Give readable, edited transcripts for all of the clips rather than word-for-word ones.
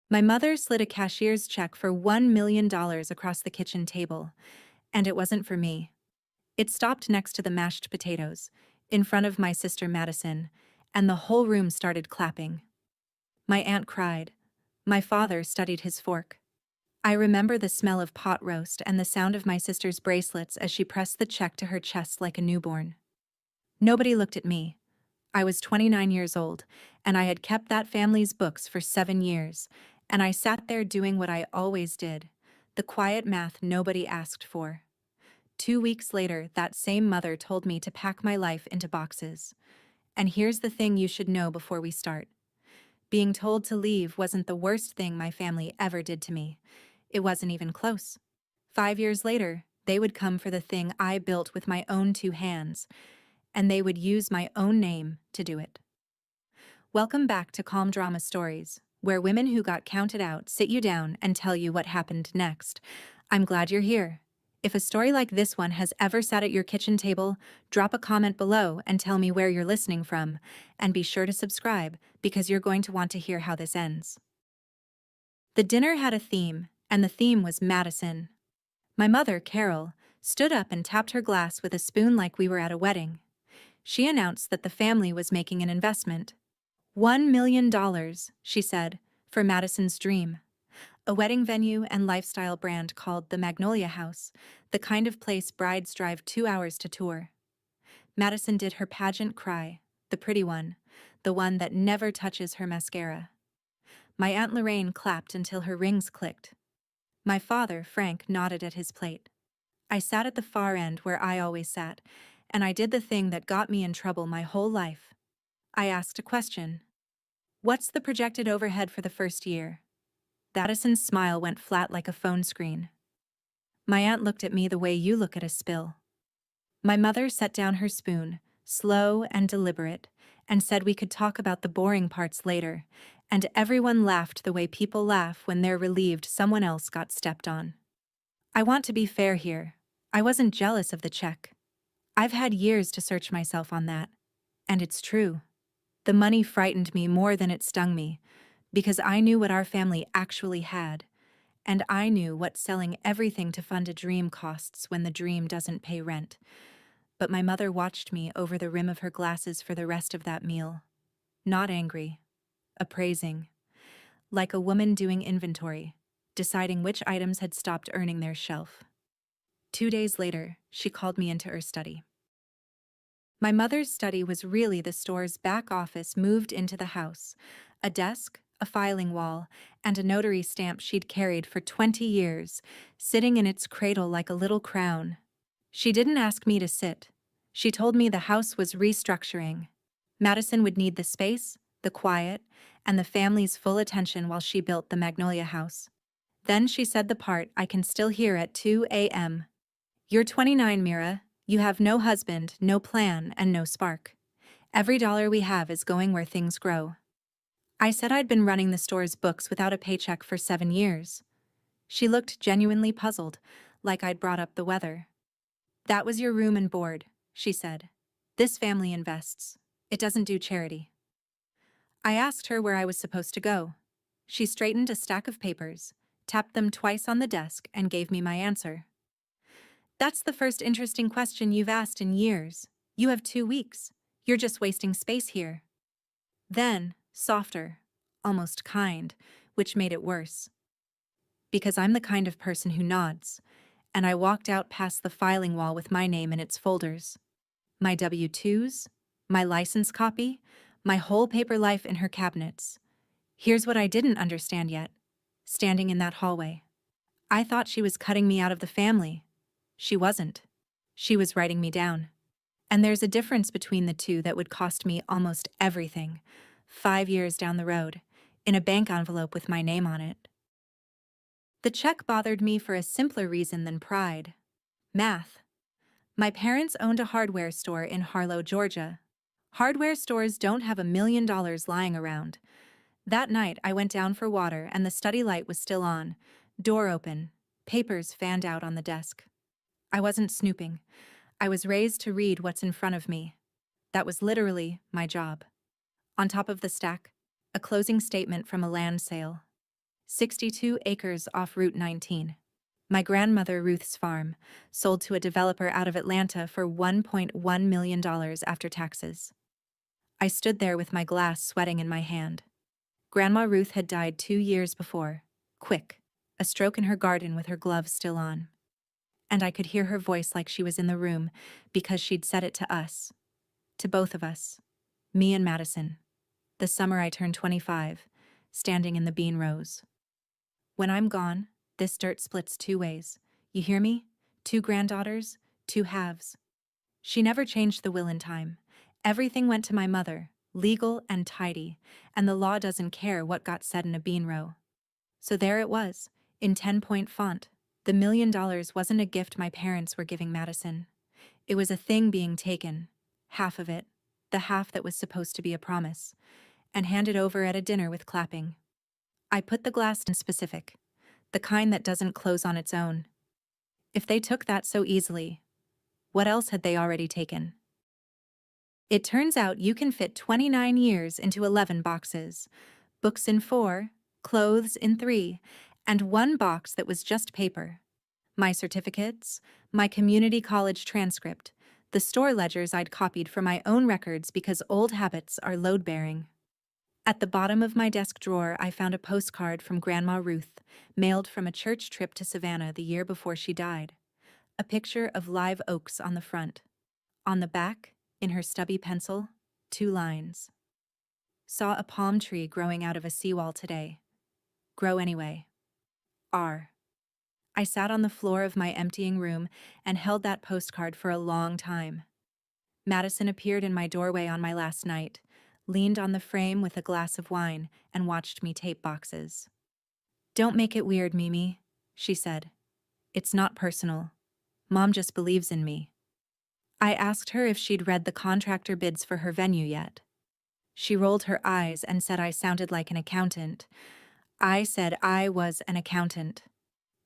My mother slid a cashier's check for $1 million across the kitchen table, and it wasn't for me. It stopped next to the mashed potatoes, in front of my sister Madison, and the whole room started clapping. My aunt cried. My father studied his fork. I remember the smell of pot roast and the sound of my sister's bracelets as she pressed the check to her chest like a newborn. Nobody looked at me. I was 29 years old, and I had kept that family's books for 7 years, and I sat there doing what I always did, the quiet math nobody asked for. 2 weeks later, that same mother told me to pack my life into boxes. And here's the thing you should know before we start. Being told to leave wasn't the worst thing my family ever did to me. It wasn't even close. 5 years later, they would come for the thing I built with my own 2 hands, and they would use my own name to do it. Welcome back to Calm Drama Stories, where women who got counted out sit you down and tell you what happened next. I'm glad you're here. If a story like this one has ever sat at your kitchen table, drop a comment below and tell me where you're listening from, and be sure to subscribe because you're going to want to hear how this ends. The dinner had a theme, and the theme was Madison. My mother, Carol, stood up and tapped her glass with a spoon like we were at a wedding. She announced that the family was making an investment. $1 million, she said, for Madison's dream. A wedding venue and lifestyle brand called the Magnolia House, the kind of place brides drive 2 hours to tour. Madison did her pageant cry, the pretty one, the one that never touches her mascara. My Aunt Lorraine clapped until her rings clicked. My father, Frank, nodded at his plate. I sat at the far end where I always sat, and I did the thing that got me in trouble my whole life. I asked a question. What's the projected overhead for the first year? Madison's smile went flat like a phone screen. My aunt looked at me the way you look at a spill. My mother set down her spoon, slow and deliberate, and said we could talk about the boring parts later, and everyone laughed the way people laugh when they're relieved someone else got stepped on. I want to be fair here. I wasn't jealous of the check. I've had years to search myself on that. And it's true. The money frightened me more than it stung me, because I knew what our family actually had, and I knew what selling everything to fund a dream costs when the dream doesn't pay rent. But my mother watched me over the rim of her glasses for the rest of that meal. Not angry, appraising. Like a woman doing inventory, deciding which items had stopped earning their shelf. 2 days later, she called me into her study. My mother's study was really the store's back office moved into the house. A desk, a filing wall, and a notary stamp she'd carried for 20 years, sitting in its cradle like a little crown. She didn't ask me to sit. She told me the house was restructuring. Madison would need the space, the quiet, and the family's full attention while she built the Magnolia House. Then she said the part I can still hear at 2 a.m. You're 29, Mira. You have no husband, no plan, and no spark. Every dollar we have is going where things grow. I said I'd been running the store's books without a paycheck for 7 years. She looked genuinely puzzled, like I'd brought up the weather. That was your room and board, she said. This family invests. It doesn't do charity. I asked her where I was supposed to go. She straightened a stack of papers, tapped them twice on the desk, and gave me my answer. That's the first interesting question you've asked in years. You have 2 weeks. You're just wasting space here. Then, softer, almost kind, which made it worse. Because I'm the kind of person who nods, and I walked out past the filing wall with my name in its folders. My W-2s, my license copy, my whole paper life in her cabinets. Here's what I didn't understand yet. Standing in that hallway. I thought she was cutting me out of the family. She wasn't. She was writing me down. And there's a difference between the two that would cost me almost everything, 5 years down the road, in a bank envelope with my name on it. The check bothered me for a simpler reason than pride. Math. My parents owned a hardware store in Harlow, Georgia. Hardware stores don't have $1 million lying around. That night, I went down for water and the study light was still on, door open, papers fanned out on the desk. I wasn't snooping. I was raised to read what's in front of me. That was literally my job. On top of the stack, a closing statement from a land sale. 62 acres off Route 19. My grandmother Ruth's farm, sold to a developer out of Atlanta for $1.1 million after taxes. I stood there with my glass sweating in my hand. Grandma Ruth had died 2 years before. Quick. A stroke in her garden with her gloves still on. And I could hear her voice like she was in the room because she'd said it to us. To both of us. Me and Madison. The summer I turned 25, standing in the bean rows. When I'm gone, this dirt splits 2 ways. You hear me? 2 granddaughters, 2 halves. She never changed the will in time. Everything went to my mother, legal and tidy, and the law doesn't care what got said in a bean row. So there it was, in 10-point font. The $1 million wasn't a gift my parents were giving Madison. It was a thing being taken, half of it, the half that was supposed to be a promise, and handed over at a dinner with clapping. I put the glass in specific, the kind that doesn't close on its own. If they took that so easily, what else had they already taken? It turns out you can fit 29 years into 11 boxes, books in 4, clothes in 3, and 1 box that was just paper. My certificates, my community college transcript, the store ledgers I'd copied for my own records because old habits are load-bearing. At the bottom of my desk drawer, I found a postcard from Grandma Ruth, mailed from a church trip to Savannah the year before she died. A picture of live oaks on the front. On the back, in her stubby pencil, 2 lines. Saw a palm tree growing out of a seawall today. Grow anyway. R. I sat on the floor of my emptying room and held that postcard for a long time. Madison appeared in my doorway on my last night, leaned on the frame with a glass of wine, and watched me tape boxes. "Don't make it weird, Mimi," she said. "It's not personal. Mom just believes in me." I asked her if she'd read the contractor bids for her venue yet. She rolled her eyes and said I sounded like an accountant. I said I was an accountant.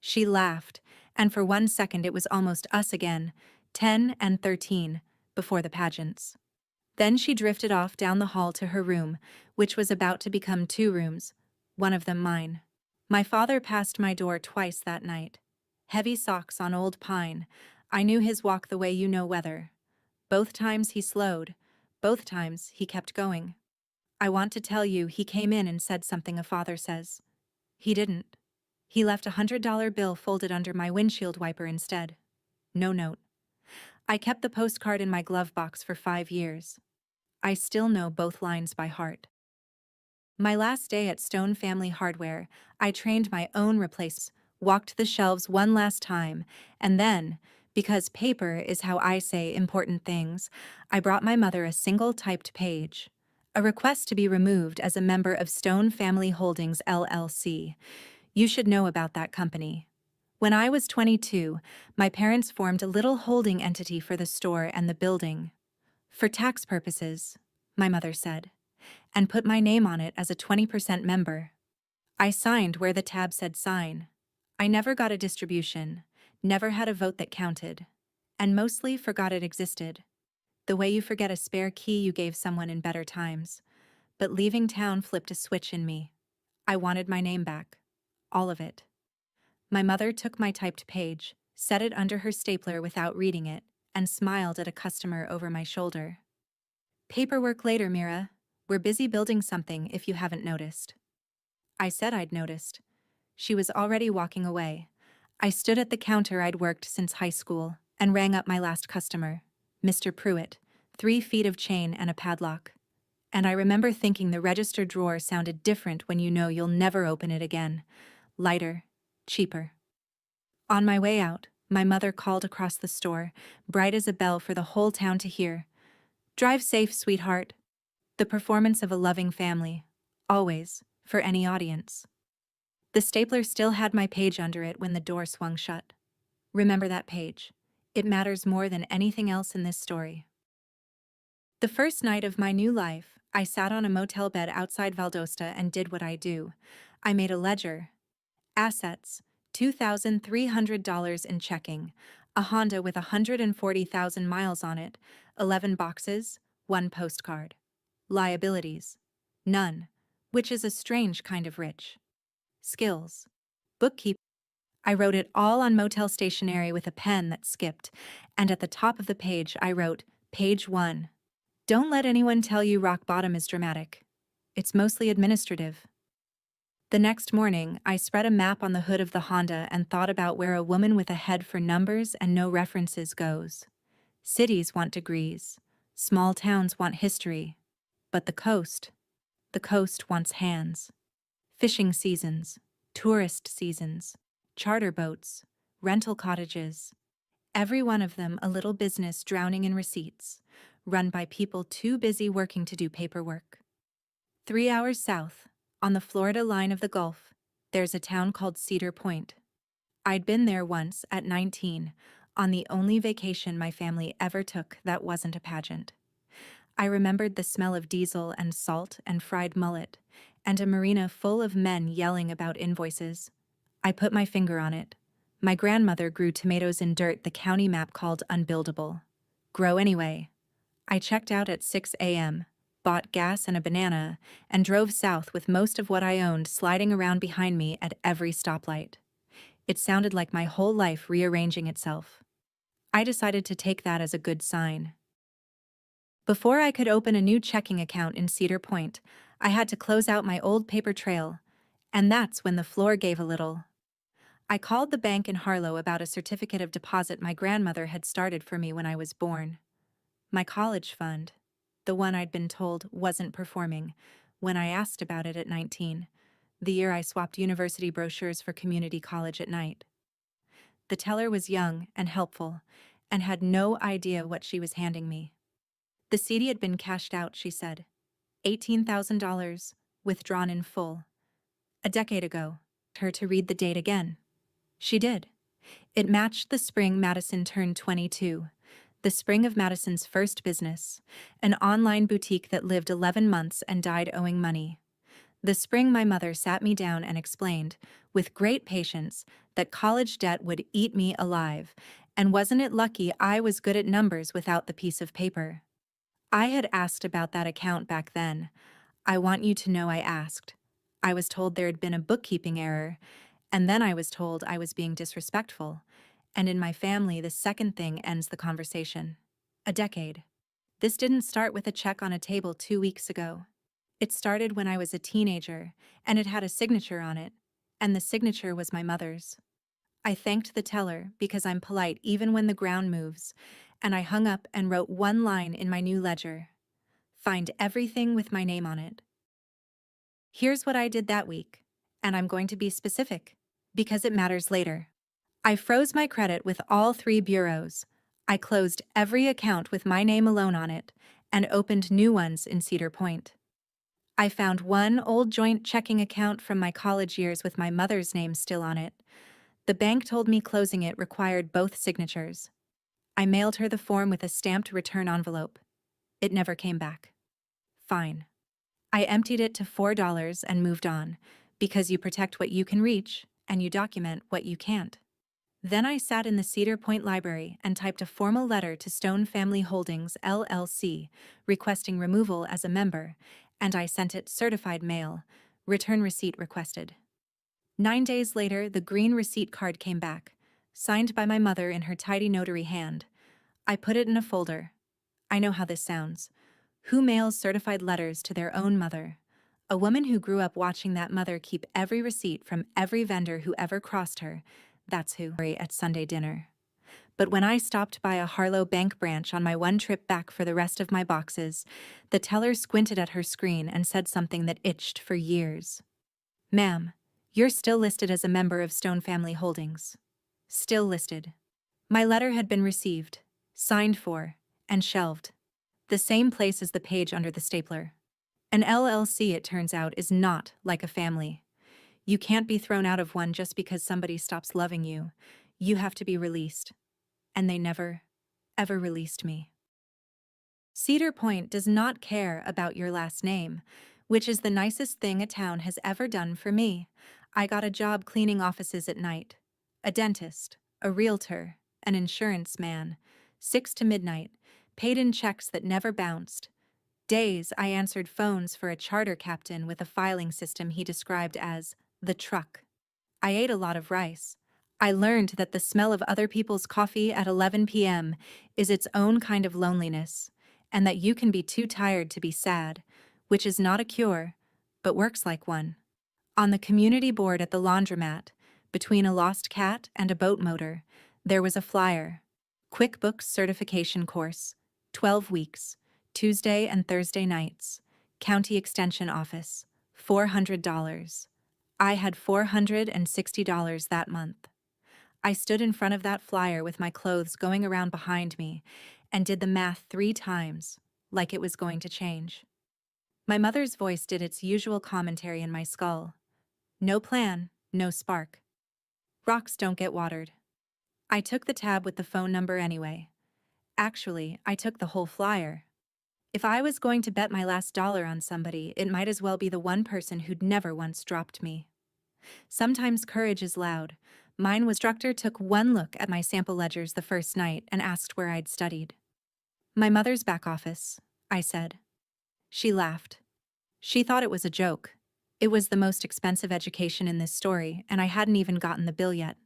She laughed, and for 1 second it was almost us again, 10 and 13, before the pageants. Then she drifted off down the hall to her room, which was about to become 2 rooms, one of them mine. My father passed my door twice that night. Heavy socks on old pine. I knew his walk the way you know weather. Both times he slowed. Both times he kept going. I want to tell you he came in and said something a father says. He didn't. He left a $100 bill folded under my windshield wiper instead. No note. I kept the postcard in my glove box for 5 years. I still know both lines by heart. My last day at Stone Family Hardware, I trained my own replacements, walked the shelves one last time, and then, because paper is how I say important things, I brought my mother a single typed page. A request to be removed as a member of Stone Family Holdings LLC. You should know about that company. When I was 22, my parents formed a little holding entity for the store and the building. For tax purposes, my mother said, and put my name on it as a 20% member. I signed where the tab said sign. I never got a distribution, never had a vote that counted, and mostly forgot it existed. The way you forget a spare key you gave someone in better times. But leaving town flipped a switch in me. I wanted my name back. All of it. My mother took my typed page, set it under her stapler without reading it, and smiled at a customer over my shoulder. "Paperwork later, Mira. We're busy building something if you haven't noticed." I said I'd noticed. She was already walking away. I stood at the counter I'd worked since high school and rang up my last customer, Mr. Pruitt, 3 feet of chain and a padlock. And I remember thinking the register drawer sounded different when you know you'll never open it again. Lighter, cheaper. On my way out, my mother called across the store, bright as a bell for the whole town to hear. "Drive safe, sweetheart." The performance of a loving family. Always, for any audience. The stapler still had my page under it when the door swung shut. Remember that page. It matters more than anything else in this story. The first night of my new life, I sat on a motel bed outside Valdosta and did what I do. I made a ledger. Assets, $2,300 in checking, a Honda with 140,000 miles on it, 11 boxes, 1 postcard. Liabilities, none, which is a strange kind of rich. skills, bookkeeping. I wrote it all on motel stationery with a pen that skipped, and at the top of the page I wrote, Page 1. Don't let anyone tell you rock bottom is dramatic. It's mostly administrative. The next morning, I spread a map on the hood of the Honda and thought about where a woman with a head for numbers and no references goes. Cities want degrees. Small towns want history. But the coast wants hands. Fishing seasons, tourist seasons, charter boats, rental cottages. Every one of them a little business drowning in receipts, run by people too busy working to do paperwork. 3 hours south, on the Florida line of the Gulf, there's a town called Cedar Point. I'd been there once at 19, on the only vacation my family ever took that wasn't a pageant. I remembered the smell of diesel and salt and fried mullet, and a marina full of men yelling about invoices. I put my finger on it. My grandmother grew tomatoes in dirt the county map called unbuildable. Grow anyway. I checked out at 6 a.m., bought gas and a banana, and drove south with most of what I owned sliding around behind me at every stoplight. It sounded like my whole life rearranging itself. I decided to take that as a good sign. Before I could open a new checking account in Cedar Point, I had to close out my old paper trail, and that's when the floor gave a little. I called the bank in Harlow about a certificate of deposit my grandmother had started for me when I was born. My college fund, the one I'd been told wasn't performing when I asked about it at 19, the year I swapped university brochures for community college at night. The teller was young and helpful, and had no idea what she was handing me. The CD had been cashed out, she said. $18,000, withdrawn in full. A decade ago. Her to read the date again. She did. It matched the spring Madison turned 22, the spring of Madison's first business, an online boutique that lived 11 months and died owing money. The spring my mother sat me down and explained, with great patience, that college debt would eat me alive, and wasn't it lucky I was good at numbers without the piece of paper. I had asked about that account back then. I want you to know I asked. I was told there had been a bookkeeping error, and then I was told I was being disrespectful, and in my family the second thing ends the conversation. A decade. This didn't start with a check on a table 2 weeks ago. It started when I was a teenager, and it had a signature on it, and the signature was my mother's. I thanked the teller because I'm polite even when the ground moves, and I hung up and wrote one line in my new ledger. Find everything with my name on it. Here's what I did that week, and I'm going to be specific, because it matters later. I froze my credit with all 3 bureaus. I closed every account with my name alone on it, and opened new ones in Cedar Point. I found one old joint checking account from my college years with my mother's name still on it. The bank told me closing it required both signatures. I mailed her the form with a stamped return envelope. It never came back. Fine. I emptied it to $4 and moved on, because you protect what you can reach, and you document what you can't. Then I sat in the Cedar Point Library and typed a formal letter to Stone Family Holdings, LLC, requesting removal as a member, and I sent it certified mail, return receipt requested. 9 days later, the green receipt card came back, signed by my mother in her tidy notary hand. I put it in a folder. I know how this sounds. Who mails certified letters to their own mother? A woman who grew up watching that mother keep every receipt from every vendor who ever crossed her. That's who. At Sunday dinner. But when I stopped by a Harlow bank branch on my one trip back for the rest of my boxes, the teller squinted at her screen and said something that itched for years. Ma'am, you're still listed as a member of Stone Family Holdings. Still listed. My letter had been received, signed for, and shelved. The same place as the page under the stapler. An LLC, it turns out, is not like a family. You can't be thrown out of one just because somebody stops loving you. You have to be released. And they never, ever released me. Cedar Point does not care about your last name, which is the nicest thing a town has ever done for me. I got a job cleaning offices at night. A dentist, a realtor, an insurance man. 6 to midnight, paid in checks that never bounced. Days I answered phones for a charter captain with a filing system he described as The truck. I ate a lot of rice. I learned that the smell of other people's coffee at 11 p.m. is its own kind of loneliness, and that you can be too tired to be sad, which is not a cure, but works like one. On the community board at the laundromat, between a lost cat and a boat motor, there was a flyer. QuickBooks certification course, 12 weeks, Tuesday and Thursday nights, County Extension Office, $400. I had $460 that month. I stood in front of that flyer with my clothes going around behind me and did the math 3 times, like it was going to change. My mother's voice did its usual commentary in my skull. No plan, no spark. Rocks don't get watered. I took the tab with the phone number anyway. Actually, I took the whole flyer. If I was going to bet my last dollar on somebody, it might as well be the one person who'd never once dropped me. Sometimes courage is loud. Mine was instructor took one look at my sample ledgers the first night and asked where I'd studied. My mother's back office, I said. She laughed. She thought it was a joke. It was the most expensive education in this story, and I hadn't even gotten the bill yet.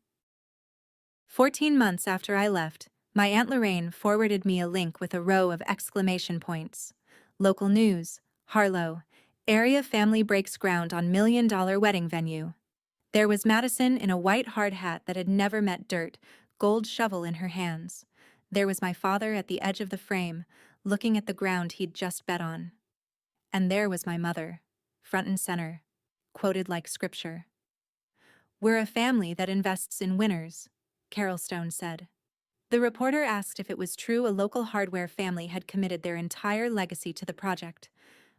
14 months after I left, my Aunt Lorraine forwarded me a link with a row of exclamation points. Local news, Harlow, area family breaks ground on $1 million wedding venue. There was Madison in a white hard hat that had never met dirt, gold shovel in her hands. There was my father at the edge of the frame, looking at the ground he'd just bet on. And there was my mother, front and center, quoted like scripture. "We're a family that invests in winners," Carol Stone said. The reporter asked if it was true a local hardware family had committed their entire legacy to the project.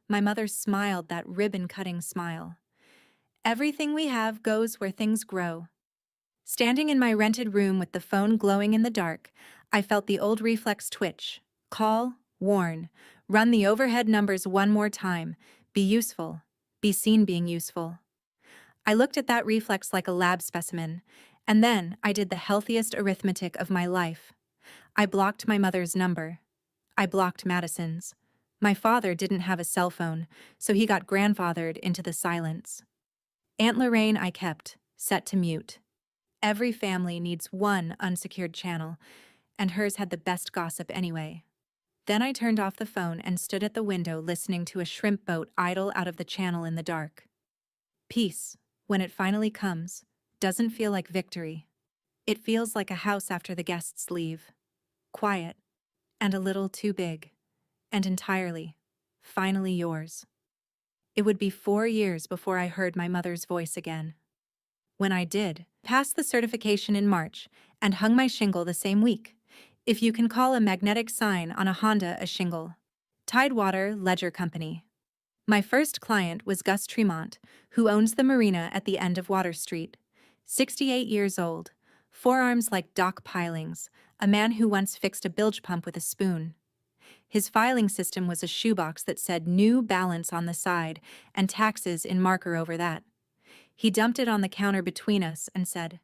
My mother smiled that ribbon-cutting smile. "Everything we have goes where things grow." Standing in my rented room with the phone glowing in the dark, I felt the old reflex twitch. Call, warn, run the overhead numbers one more time, be useful, be seen being useful. I looked at that reflex like a lab specimen, and then I did the healthiest arithmetic of my life. I blocked my mother's number. I blocked Madison's. My father didn't have a cell phone, so he got grandfathered into the silence. Aunt Lorraine I kept, set to mute. Every family needs one unsecured channel, and hers had the best gossip anyway. Then I turned off the phone and stood at the window listening to a shrimp boat idle out of the channel in the dark. Peace, when it finally comes, doesn't feel like victory. It feels like a house after the guests leave. Quiet, and a little too big, and entirely, finally yours. It would be 4 years before I heard my mother's voice again. When I did, passed the certification in March and hung my shingle the same week, if you can call a magnetic sign on a Honda a shingle. Tidewater Ledger Company. My first client was Gus Tremont, who owns the marina at the end of Water Street. 68 years old, forearms like dock pilings, a man who once fixed a bilge pump with a spoon. His filing system was a shoebox that said New Balance on the side and taxes in marker over that. He dumped it on the counter between us and said,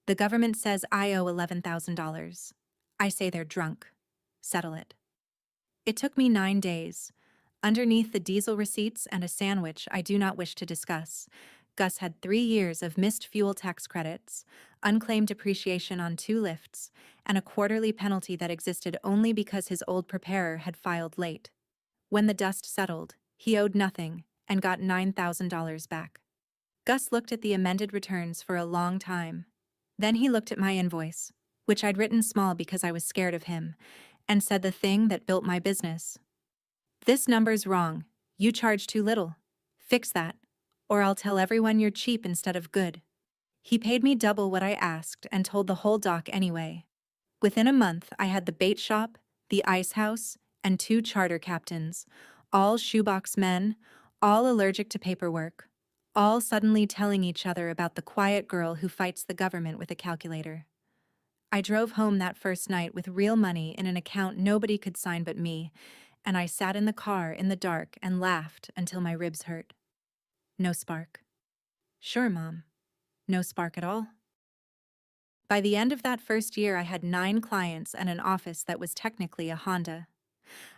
"The government says I owe $11,000. I say they're drunk. Settle it." It took me 9 days. Underneath the diesel receipts and a sandwich I do not wish to discuss, Gus had 3 years of missed fuel tax credits, unclaimed depreciation on 2 lifts, and a quarterly penalty that existed only because his old preparer had filed late. When the dust settled, he owed nothing and got $9,000 back. Gus looked at the amended returns for a long time. Then he looked at my invoice, which I'd written small because I was scared of him, and said the thing that built my business. "This number's wrong. You charge too little. Fix that, or I'll tell everyone you're cheap instead of good." He paid me double what I asked and told the whole dock anyway. Within a month, I had the bait shop, the ice house, and 2 charter captains, all shoebox men, all allergic to paperwork, all suddenly telling each other about the quiet girl who fights the government with a calculator. I drove home that first night with real money in an account nobody could sign but me, and I sat in the car in the dark and laughed until my ribs hurt. No spark. "Sure, Mom. No spark at all." By the end of that first year, I had 9 clients and an office that was technically a Honda.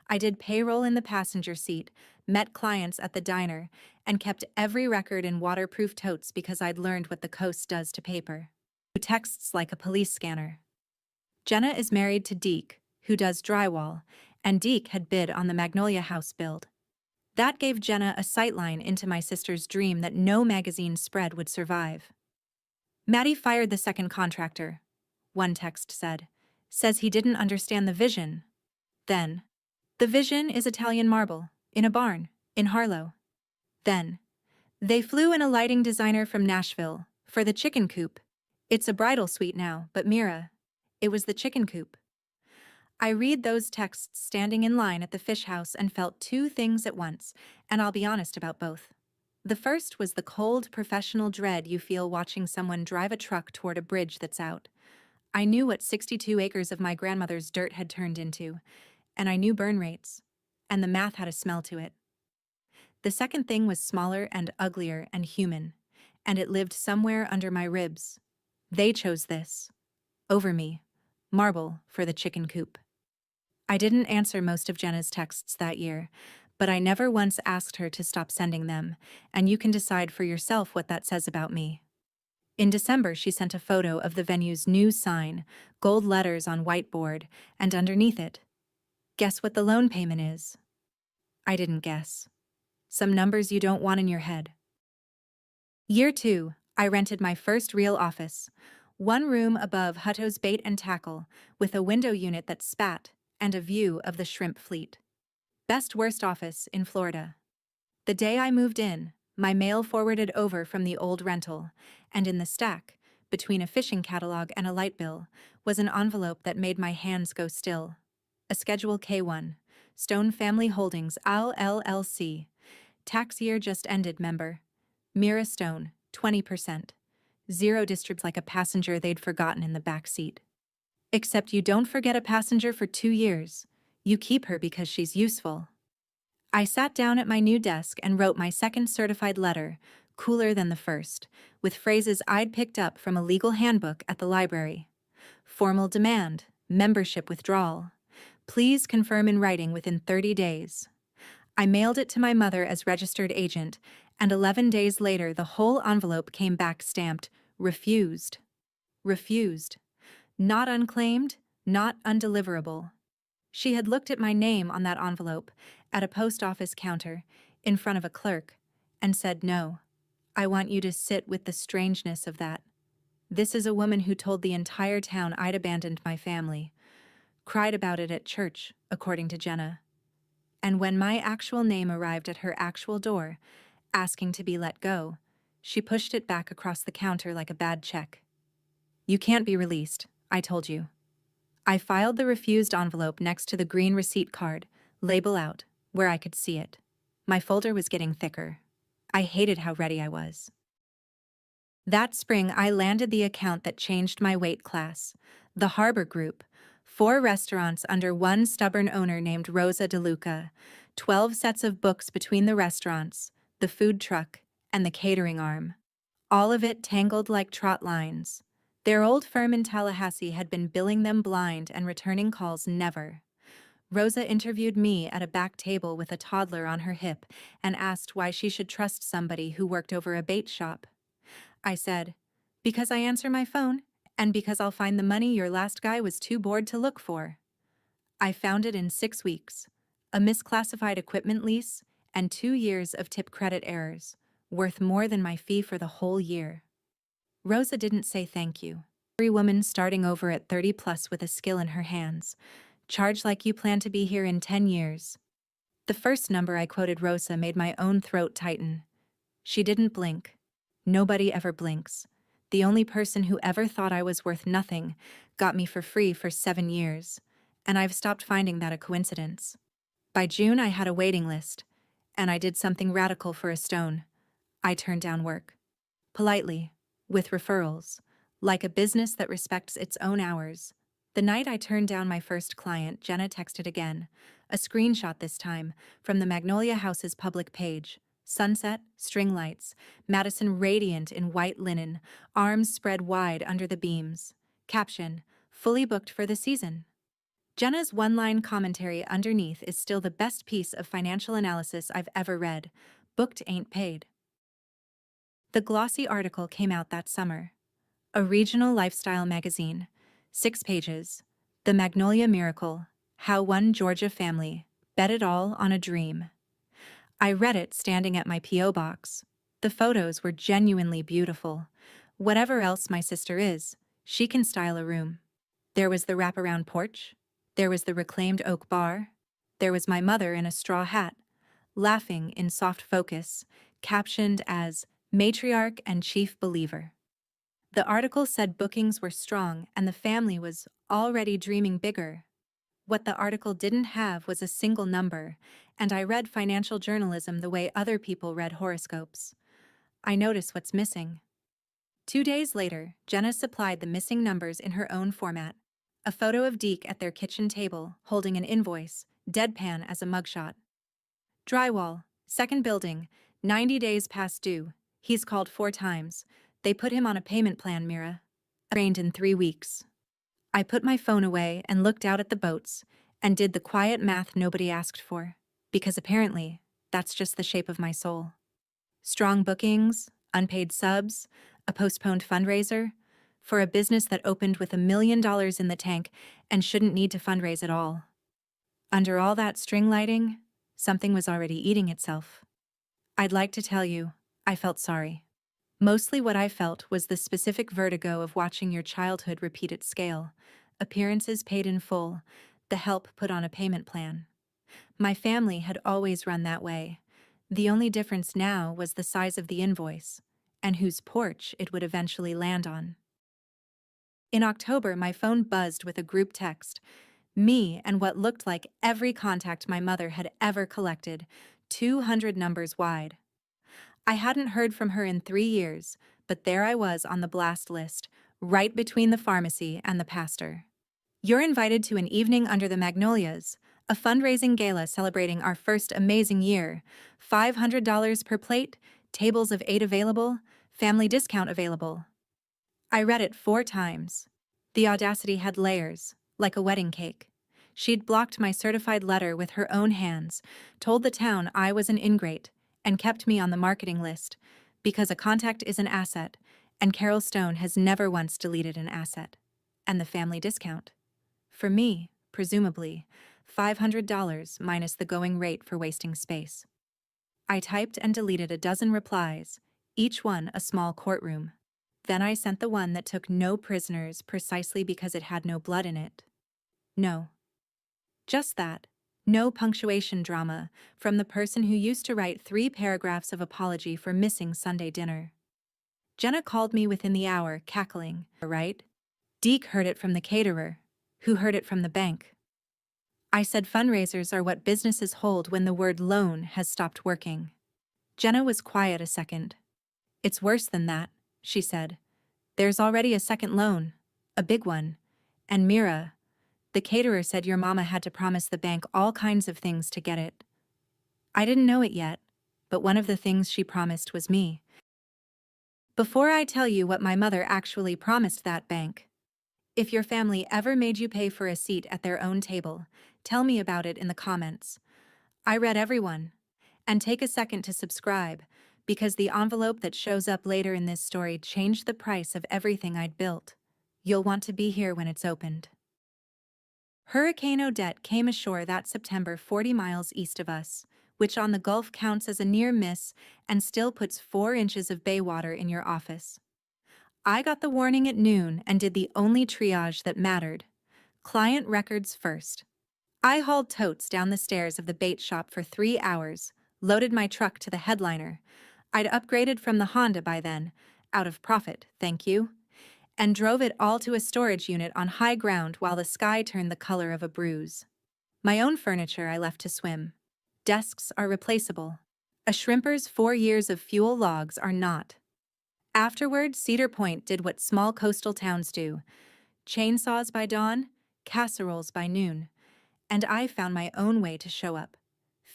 I did payroll in the passenger seat, met clients at the diner, and kept every record in waterproof totes because I'd learned what the coast does to paper. Who texts like a police scanner. Jenna is married to Deke, who does drywall, and Deke had bid on the Magnolia House build. That gave Jenna a sightline into my sister's dream that no magazine spread would survive. Maddie fired the second contractor, one text said. Says he didn't understand the vision. Then, the vision is Italian marble, in a barn, in Harlow. Then, they flew in a lighting designer from Nashville, for the chicken coop. It's a bridal suite now, but Mira, it was the chicken coop. I read those texts standing in line at the fish house and felt two things at once, and I'll be honest about both. The first was the cold, professional dread you feel watching someone drive a truck toward a bridge that's out. I knew what 62 acres of my grandmother's dirt had turned into, and I knew burn rates, and the math had a smell to it. The second thing was smaller and uglier and human, and it lived somewhere under my ribs. They chose this. Over me. Marble for the chicken coop. I didn't answer most of Jenna's texts that year, but I never once asked her to stop sending them, and you can decide for yourself what that says about me. In December, she sent a photo of the venue's new sign, gold letters on whiteboard, and underneath it, guess what the loan payment is? I didn't guess. Some numbers you don't want in your head. Year 2, I rented my first real office. One room above Hutto's Bait and Tackle, with a window unit that spat, and a view of the shrimp fleet. Best worst office in Florida. The day I moved in, my mail forwarded over from the old rental, and in the stack, between a fishing catalog and a light bill, was an envelope that made my hands go still. A Schedule K1, Stone Family Holdings, Al LLC. Tax year just ended, member. Mira Stone, 20%. Zero distributes like a passenger they'd forgotten in the back seat. Except you don't forget a passenger for 2 years. You keep her because she's useful. I sat down at my new desk and wrote my second certified letter, cooler than the first, with phrases I'd picked up from a legal handbook at the library. Formal demand, membership withdrawal. Please confirm in writing within 30 days. I mailed it to my mother as registered agent, and 11 days later the whole envelope came back stamped, refused. Refused. Not unclaimed, not undeliverable. She had looked at my name on that envelope, at a post office counter, in front of a clerk, and said, "No, I want you to sit with the strangeness of that. This is a woman who told the entire town I'd abandoned my family. Cried about it at church, according to Jenna. And when my actual name arrived at her actual door, asking to be let go, she pushed it back across the counter like a bad check. You can't be released, I told you." I filed the refused envelope next to the green receipt card, label out, where I could see it. My folder was getting thicker. I hated how ready I was. That spring, I landed the account that changed my weight class, the Harbor Group, 4 restaurants under one stubborn owner named Rosa DeLuca, 12 sets of books between the restaurants, the food truck, and the catering arm. All of it tangled like trot lines. Their old firm in Tallahassee had been billing them blind and returning calls never. Rosa interviewed me at a back table with a toddler on her hip and asked why she should trust somebody who worked over a bait shop. I said, "Because I answer my phone, and because I'll find the money your last guy was too bored to look for." I found it in 6 weeks. A misclassified equipment lease and 2 years of tip credit errors, worth more than my fee for the whole year. Rosa didn't say thank you. Every woman starting over at 30 plus with a skill in her hands. Charge like you plan to be here in 10 years. The first number I quoted Rosa made my own throat tighten. She didn't blink. Nobody ever blinks. The only person who ever thought I was worth nothing got me for free for 7 years, and I've stopped finding that a coincidence. By June, I had a waiting list, and I did something radical for a stone. I turned down work. Politely, with referrals, like a business that respects its own hours. The night I turned down my first client, Jenna texted again, a screenshot this time, from the Magnolia House's public page. Sunset, string lights, Madison radiant in white linen, arms spread wide under the beams. Caption, fully booked for the season. Jenna's one-line commentary underneath is still the best piece of financial analysis I've ever read. Booked ain't paid. The glossy article came out that summer. A regional lifestyle magazine. 6 pages. The Magnolia Miracle. How one Georgia family bet it all on a dream. I read it standing at my P.O. box. The photos were genuinely beautiful. Whatever else my sister is, she can style a room. There was the wraparound porch. There was the reclaimed oak bar. There was my mother in a straw hat, laughing in soft focus, captioned as Matriarch and Chief Believer. The article said bookings were strong and the family was already dreaming bigger. What the article didn't have was a single number, and I read financial journalism the way other people read horoscopes. I noticed what's missing. 2 days later, Jenna supplied the missing numbers in her own format. A photo of Deke at their kitchen table, holding an invoice, deadpan as a mugshot. Drywall, second building, 90 days past due. He's called 4 times. They put him on a payment plan, Mira. Arraigned in 3 weeks. I put my phone away and looked out at the boats, and did the quiet math nobody asked for, because apparently, that's just the shape of my soul. Strong bookings, unpaid subs, a postponed fundraiser, for a business that opened with $1 million in the tank and shouldn't need to fundraise at all. Under all that string lighting, something was already eating itself. I'd like to tell you, I felt sorry. Mostly what I felt was the specific vertigo of watching your childhood repeat its scale, appearances paid in full, the help put on a payment plan. My family had always run that way. The only difference now was the size of the invoice, and whose porch it would eventually land on. In October, my phone buzzed with a group text. Me and what looked like every contact my mother had ever collected, 200 numbers wide. I hadn't heard from her in 3 years, but there I was on the blast list, right between the pharmacy and the pastor. You're invited to an evening under the magnolias, a fundraising gala celebrating our first amazing year. $500 per plate, tables of 8 available, family discount available. I read it 4 times. The audacity had layers, like a wedding cake. She'd blocked my certified letter with her own hands, told the town I was an ingrate, and kept me on the marketing list, because a contact is an asset, and Carol Stone has never once deleted an asset. And the family discount. For me, presumably, $500 minus the going rate for wasting space. I typed and deleted a dozen replies, each one a small courtroom. Then I sent the one that took no prisoners precisely because it had no blood in it. No. Just that. No punctuation drama from the person who used to write 3 paragraphs of apology for missing Sunday dinner. Jenna called me within the hour, cackling, right? Deke heard it from the caterer, who heard it from the bank. I said fundraisers are what businesses hold when the word loan has stopped working. Jenna was quiet a second. It's worse than that, she said. There's already a second loan, a big one. And Mira, the caterer said your mama had to promise the bank all kinds of things to get it. I didn't know it yet, but one of the things she promised was me. Before I tell you what my mother actually promised that bank, if your family ever made you pay for a seat at their own table, tell me about it in the comments. I read every one. And take a second to subscribe, because the envelope that shows up later in this story changed the price of everything I'd built. You'll want to be here when it's opened. Hurricane Odette came ashore that September 40 miles east of us, which on the Gulf counts as a near miss and still puts 4 inches of bay water in your office. I got the warning at noon and did the only triage that mattered. Client records first. I hauled totes down the stairs of the bait shop for 3 hours, loaded my truck to the headliner. I'd upgraded from the Honda by then, out of profit, thank you, and drove it all to a storage unit on high ground while the sky turned the color of a bruise. My own furniture I left to swim. Desks are replaceable. A shrimper's 4 years of fuel logs are not. Afterward, Cedar Point did what small coastal towns do. Chainsaws by dawn, casseroles by noon. And I found my own way to show up.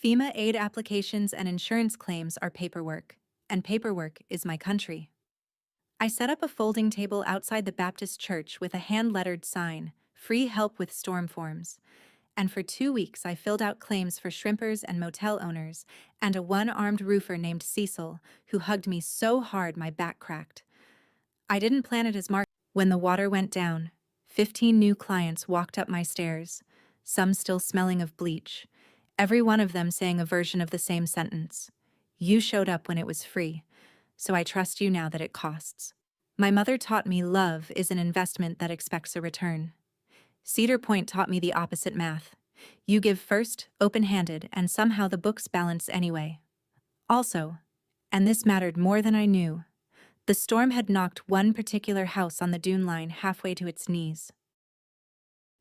FEMA aid applications and insurance claims are paperwork, and paperwork is my country. I set up a folding table outside the Baptist church with a hand-lettered sign, free help with storm forms. And for 2 weeks I filled out claims for shrimpers and motel owners, and a one-armed roofer named Cecil, who hugged me so hard my back cracked. I didn't plan it as Mark. When the water went down, 15 new clients walked up my stairs, some still smelling of bleach, every one of them saying a version of the same sentence. You showed up when it was free, so I trust you now that it costs. My mother taught me love is an investment that expects a return. Cedar Point taught me the opposite math. You give first, open-handed, and somehow the books balance anyway. Also, and this mattered more than I knew, the storm had knocked one particular house on the dune line halfway to its knees.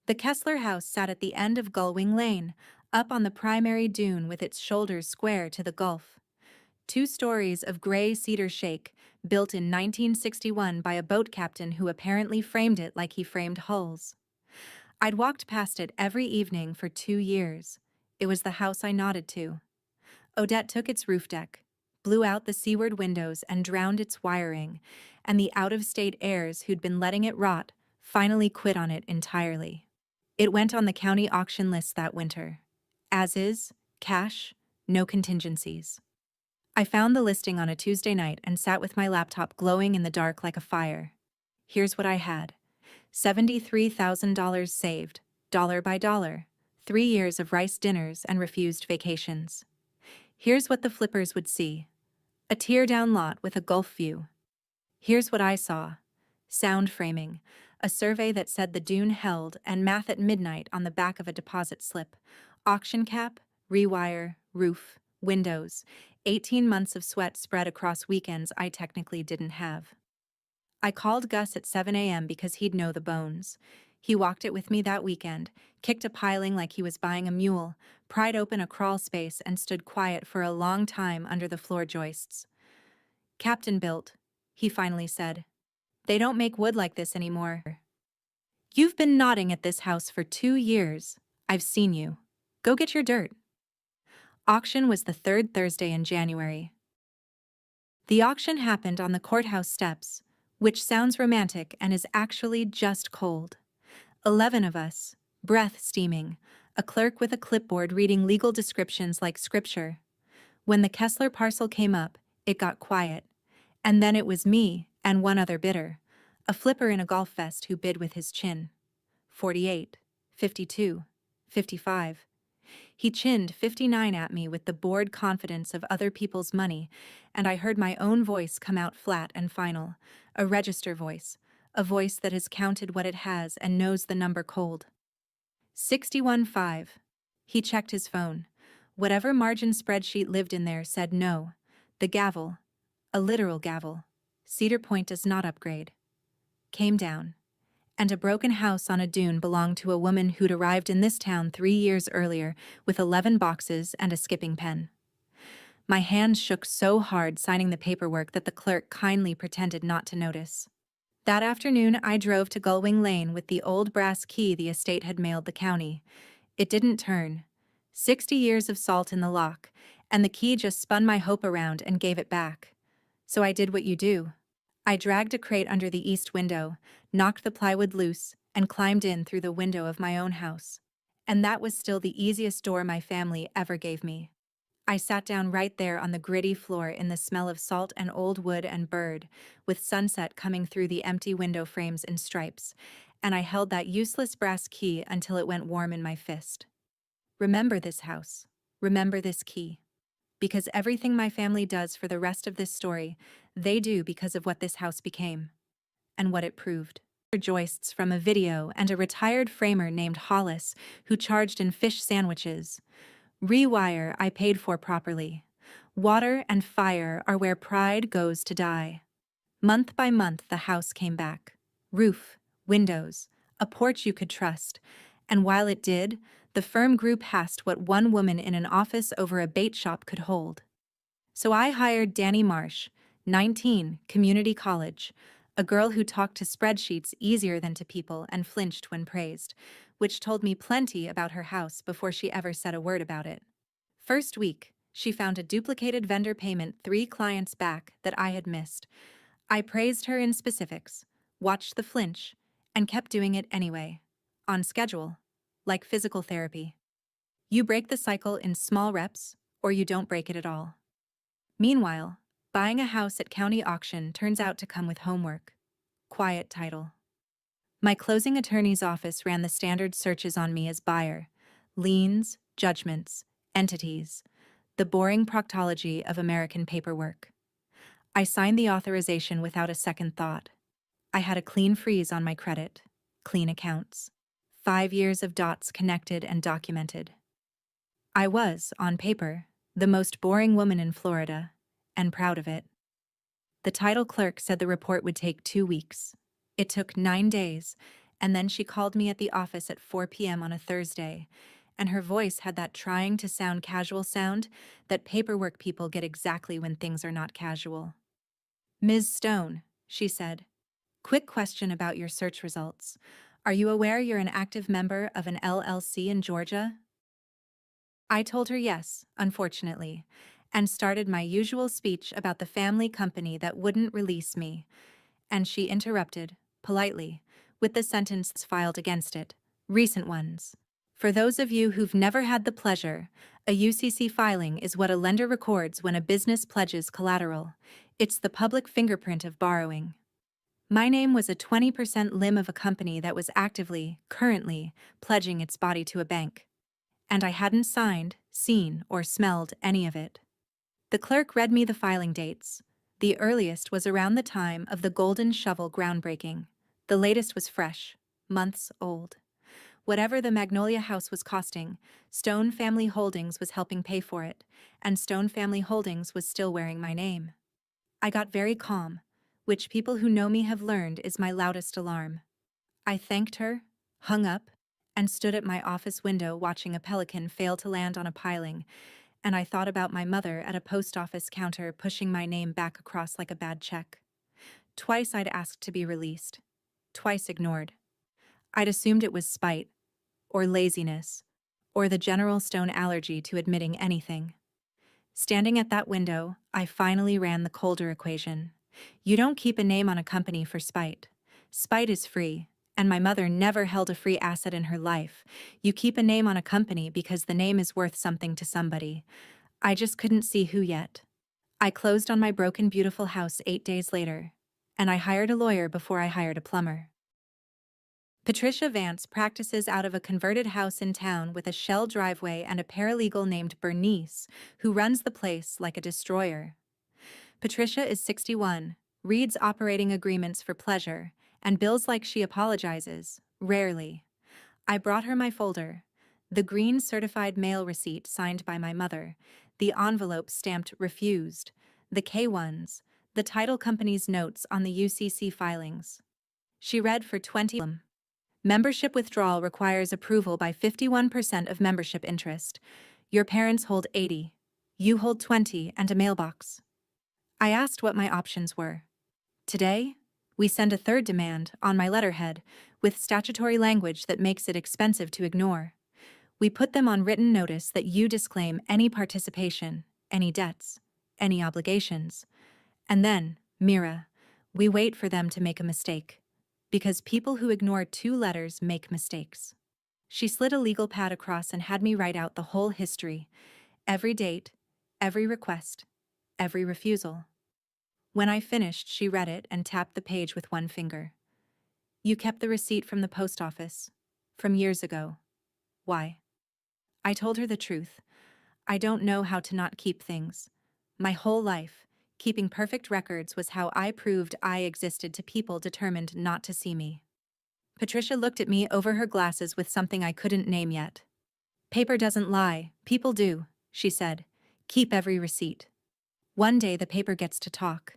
The Kessler house sat at the end of Gullwing Lane, up on the primary dune with its shoulders square to the Gulf. 2 stories of gray cedar shake, built in 1961 by a boat captain who apparently framed it like he framed hulls. I'd walked past it every evening for 2 years. It was the house I nodded to. Odette took its roof deck, blew out the seaward windows and drowned its wiring, and the out-of-state heirs who'd been letting it rot finally quit on it entirely. It went on the county auction list that winter. As is, cash, no contingencies. I found the listing on a Tuesday night and sat with my laptop glowing in the dark like a fire. Here's what I had. $73,000 saved, dollar by dollar, 3 years of rice dinners and refused vacations. Here's what the flippers would see. A tear-down lot with a Gulf view. Here's what I saw. Sound framing, a survey that said the dune held, and math at midnight on the back of a deposit slip. Auction cap, rewire, roof, windows. 18 months of sweat spread across weekends I technically didn't have. I called Gus at 7 a.m. because he'd know the bones. He walked it with me that weekend, kicked a piling like he was buying a mule, pried open a crawl space and stood quiet for a long time under the floor joists. Captain built, he finally said. They don't make wood like this anymore. You've been nodding at this house for 2 years. I've seen you. Go get your dirt. Auction was the 3rd Thursday in January. The auction happened on the courthouse steps, which sounds romantic and is actually just cold. 11 of us, breath steaming, a clerk with a clipboard reading legal descriptions like scripture. When the Kessler parcel came up, it got quiet. And then it was me and one other bidder, a flipper in a golf vest who bid with his chin. 48, 52, 55. He chinned 59 at me with the bored confidence of other people's money, and I heard my own voice come out flat and final, a register voice, a voice that has counted what it has and knows the number cold. 61.5. He checked his phone. Whatever margin spreadsheet lived in there said no. The gavel, a literal gavel, Cedar Point does not upgrade, came down. And a broken house on a dune belonged to a woman who'd arrived in this town 3 years earlier with 11 boxes and a skipping pen. My hands shook so hard signing the paperwork that the clerk kindly pretended not to notice. That afternoon, I drove to Gullwing Lane with the old brass key the estate had mailed the county. It didn't turn. 60 years of salt in the lock, and the key just spun my hope around and gave it back. So I did what you do. I dragged a crate under the east window, knocked the plywood loose, and climbed in through the window of my own house. And that was still the easiest door my family ever gave me. I sat down right there on the gritty floor in the smell of salt and old wood and bird, with sunset coming through the empty window frames in stripes, and I held that useless brass key until it went warm in my fist. Remember this house. Remember this key. Because everything my family does for the rest of this story, they do because of what this house became. And what it proved. Joists from a video and a retired framer named Hollis who charged in fish sandwiches. Rewire I paid for properly. Water and fire are where pride goes to die. Month by month the house came back. Roof, windows, a porch you could trust. And while it did, the firm grew past what one woman in an office over a bait shop could hold. So I hired Danny Marsh, 19, community college, a girl who talked to spreadsheets easier than to people and flinched when praised, which told me plenty about her house before she ever said a word about it. First week, she found a duplicated vendor payment 3 clients back that I had missed. I praised her in specifics, watched the flinch, and kept doing it anyway. on schedule, like physical therapy. You break the cycle in small reps, or you don't break it at all. Meanwhile, buying a house at county auction turns out to come with homework. Quiet title. My closing attorney's office ran the standard searches on me as buyer: liens, judgments, entities, the boring proctology of American paperwork. I signed the authorization without a second thought. I had a clean freeze on my credit, clean accounts, 5 years of dots connected and documented. I was, on paper, the most boring woman in Florida, and proud of it. The title clerk said the report would take 2 weeks. It took 9 days, and then she called me at the office at 4 p.m. on a Thursday, and her voice had that trying to sound casual sound that paperwork people get exactly when things are not casual. "Ms. Stone," she said, "quick question about your search results. Are you aware you're an active member of an LLC in Georgia?" I told her yes, unfortunately, and started my usual speech about the family company that wouldn't release me, and she interrupted, politely, with the sentence filed against it: recent ones. For those of you who've never had the pleasure, a UCC filing is what a lender records when a business pledges collateral. It's the public fingerprint of borrowing. My name was a 20% limb of a company that was actively, currently, pledging its body to a bank. And I hadn't signed, seen, or smelled any of it. The clerk read me the filing dates. The earliest was around the time of the Golden Shovel groundbreaking. The latest was fresh, months old. Whatever the Magnolia House was costing, Stone Family Holdings was helping pay for it, and Stone Family Holdings was still wearing my name. I got very calm, which people who know me have learned is my loudest alarm. I thanked her, hung up, and stood at my office window watching a pelican fail to land on a piling, and I thought about my mother at a post office counter pushing my name back across like a bad check. Twice I'd asked to be released. Twice ignored. I'd assumed it was spite, or laziness, or the general Stone allergy to admitting anything. Standing at that window, I finally ran the colder equation. You don't keep a name on a company for spite. Spite is free, and my mother never held a free asset in her life. You keep a name on a company because the name is worth something to somebody. I just couldn't see who yet. I closed on my broken, beautiful house 8 days later, and I hired a lawyer before I hired a plumber. Patricia Vance practices out of a converted house in town with a shell driveway and a paralegal named Bernice, who runs the place like a destroyer. Patricia is 61, reads operating agreements for pleasure, and bills like she apologizes, rarely. I brought her my folder, the green certified mail receipt signed by my mother, the envelope stamped refused, the K-1s, the title company's notes on the UCC filings. She read for 20. Membership withdrawal requires approval by 51% of membership interest. Your parents hold 80. You hold 20 and a mailbox. I asked what my options were. Today, we send a third demand on my letterhead with statutory language that makes it expensive to ignore. We put them on written notice that you disclaim any participation, any debts, any obligations. And then, Mira, we wait for them to make a mistake. Because people who ignore 2 letters make mistakes. She slid a legal pad across and had me write out the whole history, every date, every request, every refusal. When I finished, she read it and tapped the page with one finger. You kept the receipt from the post office, from years ago. Why? I told her the truth. I don't know how to not keep things. My whole life, keeping perfect records was how I proved I existed to people determined not to see me. Patricia looked at me over her glasses with something I couldn't name yet. Paper doesn't lie, people do, she said. Keep every receipt. One day the paper gets to talk,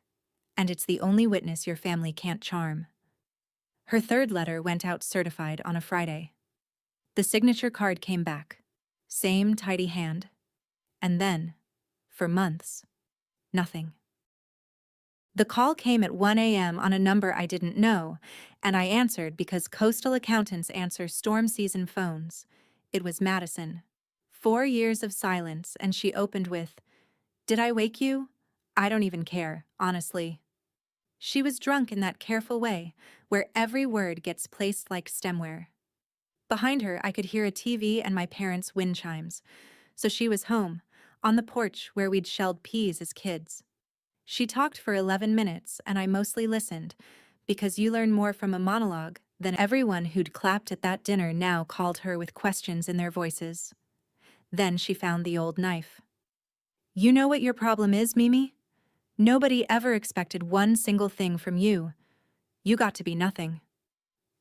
and it's the only witness your family can't charm. Her third letter went out certified on a Friday. The signature card came back. Same tidy hand. And then, for months, nothing. The call came at 1 a.m. on a number I didn't know, and I answered because coastal accountants answer storm season phones. It was Madison. 4 years of silence, and she opened with, "Did I wake you? I don't even care, honestly." She was drunk in that careful way, where every word gets placed like stemware. Behind her, I could hear a TV and my parents' wind chimes. So she was home, on the porch where we'd shelled peas as kids. She talked for 11 minutes, and I mostly listened, because you learn more from a monologue than everyone who'd clapped at that dinner now called her with questions in their voices. Then she found the old knife. You know what your problem is, Mimi? Nobody ever expected one single thing from you. You got to be nothing.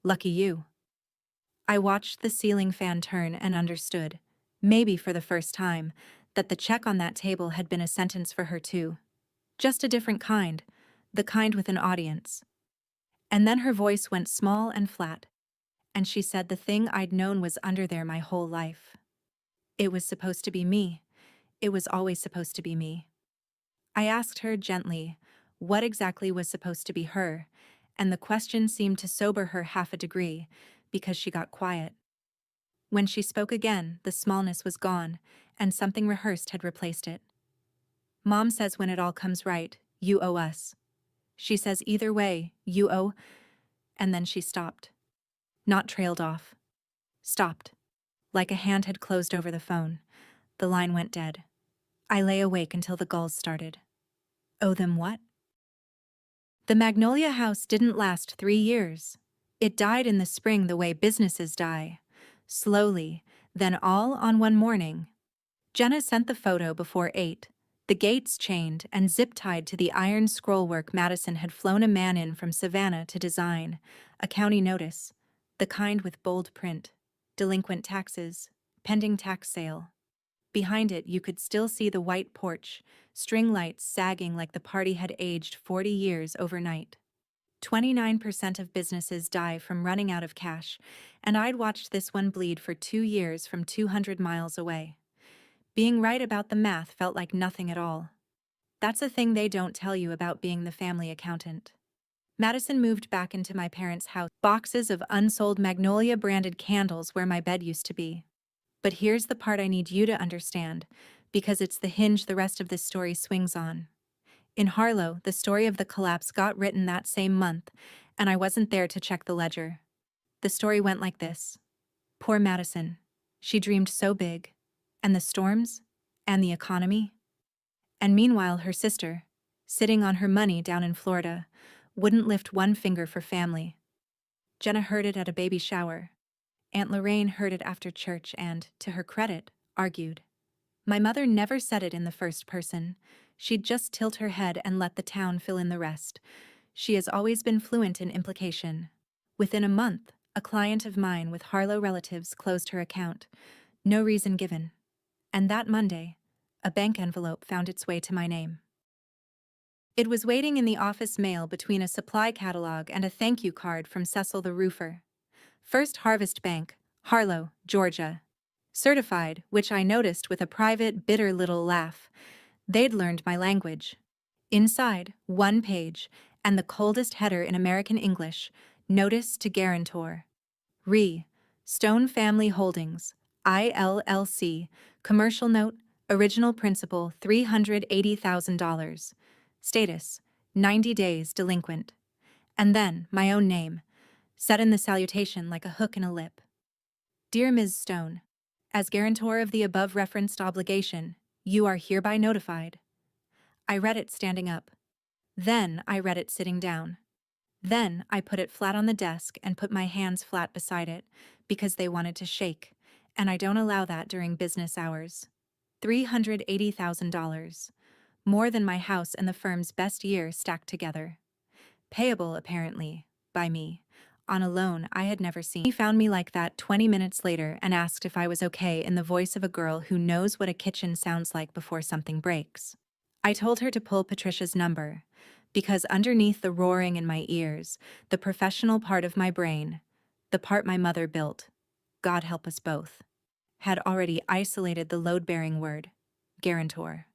Lucky you. I watched the ceiling fan turn and understood, maybe for the first time, that the check on that table had been a sentence for her too. Just a different kind, the kind with an audience. And then her voice went small and flat, and she said the thing I'd known was under there my whole life. It was supposed to be me. It was always supposed to be me. I asked her gently what exactly was supposed to be her, and the question seemed to sober her half a degree, because she got quiet. When she spoke again, the smallness was gone, and something rehearsed had replaced it. Mom says when it all comes right, you owe us. She says either way, you owe, and then she stopped. Not trailed off. Stopped. Like a hand had closed over the phone. The line went dead. I lay awake until the gulls started. Owe them what? The Magnolia House didn't last 3 years. It died in the spring the way businesses die. Slowly, then all on one morning. Jenna sent the photo before 8. The gates chained and zip-tied to the iron scrollwork Madison had flown a man in from Savannah to design. A county notice. The kind with bold print. Delinquent taxes. Pending tax sale. Behind it you could still see the white porch, string lights sagging like the party had aged 40 years overnight. 29% of businesses die from running out of cash, and I'd watched this one bleed for 2 years from 200 miles away. Being right about the math felt like nothing at all. That's a thing they don't tell you about being the family accountant. Madison moved back into my parents' house, boxes of unsold Magnolia-branded candles where my bed used to be. But here's the part I need you to understand, because it's the hinge the rest of this story swings on. In Harlow, the story of the collapse got written that same month, and I wasn't there to check the ledger. The story went like this. Poor Madison. She dreamed so big. And the storms? And the economy? And meanwhile, her sister, sitting on her money down in Florida, wouldn't lift one finger for family. Jenna heard it at a baby shower. Aunt Lorraine heard it after church and, to her credit, argued. My mother never said it in the first person. She'd just tilt her head and let the town fill in the rest. She has always been fluent in implication. Within a month, a client of mine with Harlow relatives closed her account. No reason given. And that Monday, a bank envelope found its way to my name. It was waiting in the office mail between a supply catalog and a thank you card from Cecil the roofer. First Harvest Bank, Harlow, Georgia. Certified, which I noticed with a private, bitter little laugh. They'd learned my language. Inside, 1 page, and the coldest header in American English, Notice to Guarantor. Re. Stone Family Holdings, ILLC, Commercial Note, Original Principal $380,000. Status, 90 days delinquent. And then, my own name, set in the salutation like a hook in a lip. Dear Ms. Stone, as guarantor of the above-referenced obligation, you are hereby notified. I read it standing up. Then I read it sitting down. Then I put it flat on the desk and put my hands flat beside it, because they wanted to shake, and I don't allow that during business hours. $380,000. More than my house and the firm's best year stacked together. Payable, apparently, by me, on a loan I had never seen. He found me like that 20 minutes later and asked if I was okay in the voice of a girl who knows what a kitchen sounds like before something breaks. I told her to pull Patricia's number, because underneath the roaring in my ears, the professional part of my brain, the part my mother built, God help us both, had already isolated the load-bearing word, guarantor.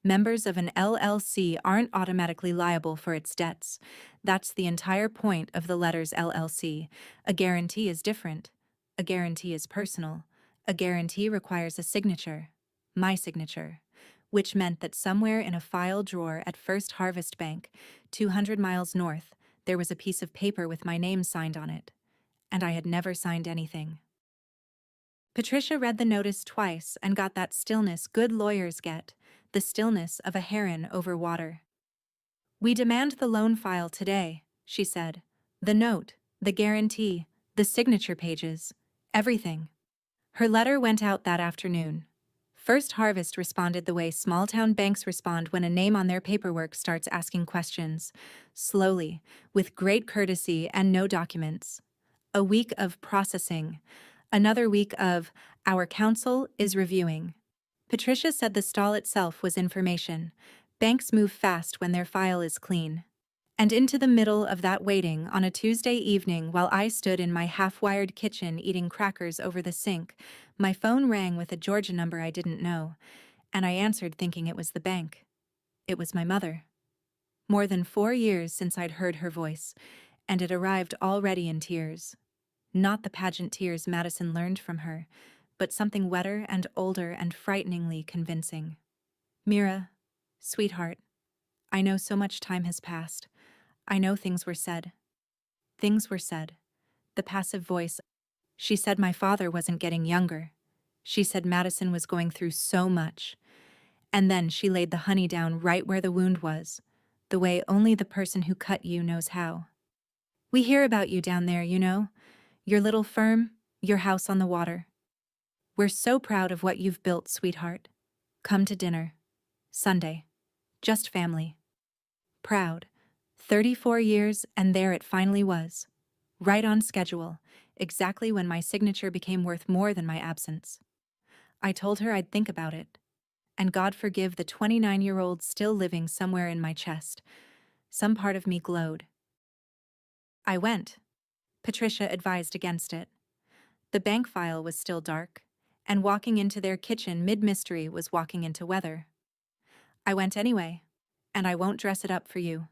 Members of an LLC aren't automatically liable for its debts. That's the entire point of the letters LLC. A guarantee is different. A guarantee is personal. A guarantee requires a signature. My signature. Which meant that somewhere in a file drawer at First Harvest Bank, 200 miles north, there was a piece of paper with my name signed on it. And I had never signed anything. Patricia read the notice twice and got that stillness good lawyers get, the stillness of a heron over water. "We demand the loan file today," she said. "The note, the guarantee, the signature pages, everything." Her letter went out that afternoon. First Harvest responded the way small-town banks respond when a name on their paperwork starts asking questions. Slowly, with great courtesy and no documents. A week of processing. Another week of, "Our counsel is reviewing." Patricia said the stall itself was information. Banks move fast when their file is clean. And into the middle of that waiting on a Tuesday evening while I stood in my half-wired kitchen eating crackers over the sink, my phone rang with a Georgia number I didn't know, and I answered thinking it was the bank. It was my mother. More than 4 years since I'd heard her voice, and it arrived already in tears. Not the pageant tears Madison learned from her, but something wetter and older and frighteningly convincing. "Mira, sweetheart, I know so much time has passed. I know things were said." Things were said. The passive voice. She said my father wasn't getting younger. She said Madison was going through so much. And then she laid the honey down right where the wound was, the way only the person who cut you knows how. "We hear about you down there, you know. Your little firm, your house on the water. We're so proud of what you've built, sweetheart. Come to dinner. Sunday. Just family." Proud. 34 years, and there it finally was. Right on schedule, exactly when my signature became worth more than my absence. I told her I'd think about it. And God forgive the 29-year-old still living somewhere in my chest. Some part of me glowed. I went. Patricia advised against it. The bank file was still dark, and walking into their kitchen mid-mystery was walking into weather. I went anyway, and I won't dress it up for you.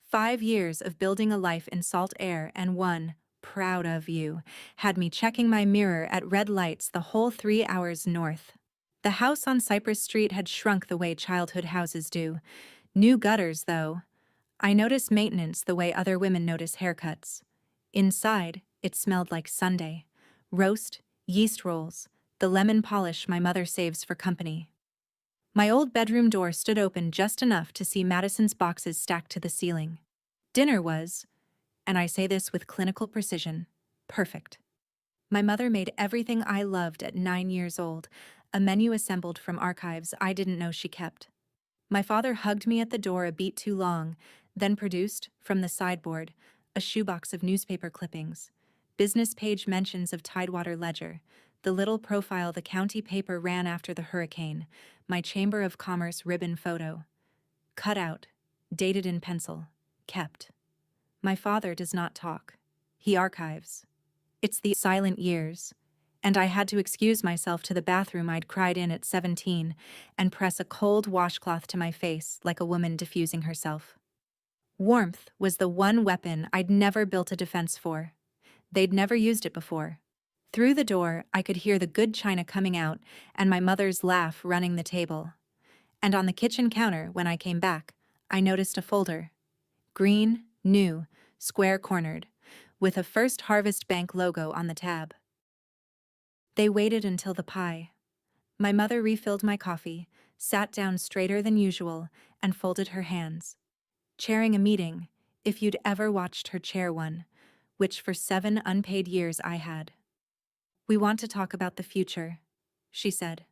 5 years of building a life in salt air and one, proud of you, had me checking my mirror at red lights the whole 3 hours north. The house on Cypress Street had shrunk the way childhood houses do. New gutters, though. I noticed maintenance the way other women notice haircuts. Inside, it smelled like Sunday. Roast, yeast rolls, the lemon polish my mother saves for company. My old bedroom door stood open just enough to see Madison's boxes stacked to the ceiling. Dinner was, and I say this with clinical precision, perfect. My mother made everything I loved at 9 years old, a menu assembled from archives I didn't know she kept. My father hugged me at the door a beat too long, then produced, from the sideboard, a shoebox of newspaper clippings, business page mentions of Tidewater Ledger, the little profile the county paper ran after the hurricane, my Chamber of Commerce ribbon photo. Cut out, dated in pencil, kept. My father does not talk. He archives. It's the silent years, and I had to excuse myself to the bathroom I'd cried in at 17 and press a cold washcloth to my face like a woman diffusing herself. Warmth was the one weapon I'd never built a defense for. They'd never used it before. Through the door, I could hear the good china coming out and my mother's laugh running the table. And on the kitchen counter, when I came back, I noticed a folder. Green, new, square-cornered, with a First Harvest Bank logo on the tab. They waited until the pie. My mother refilled my coffee, sat down straighter than usual, and folded her hands. Chairing a meeting, if you'd ever watched her chair one, which for 7 unpaid years I had. "We want to talk about the future," she said.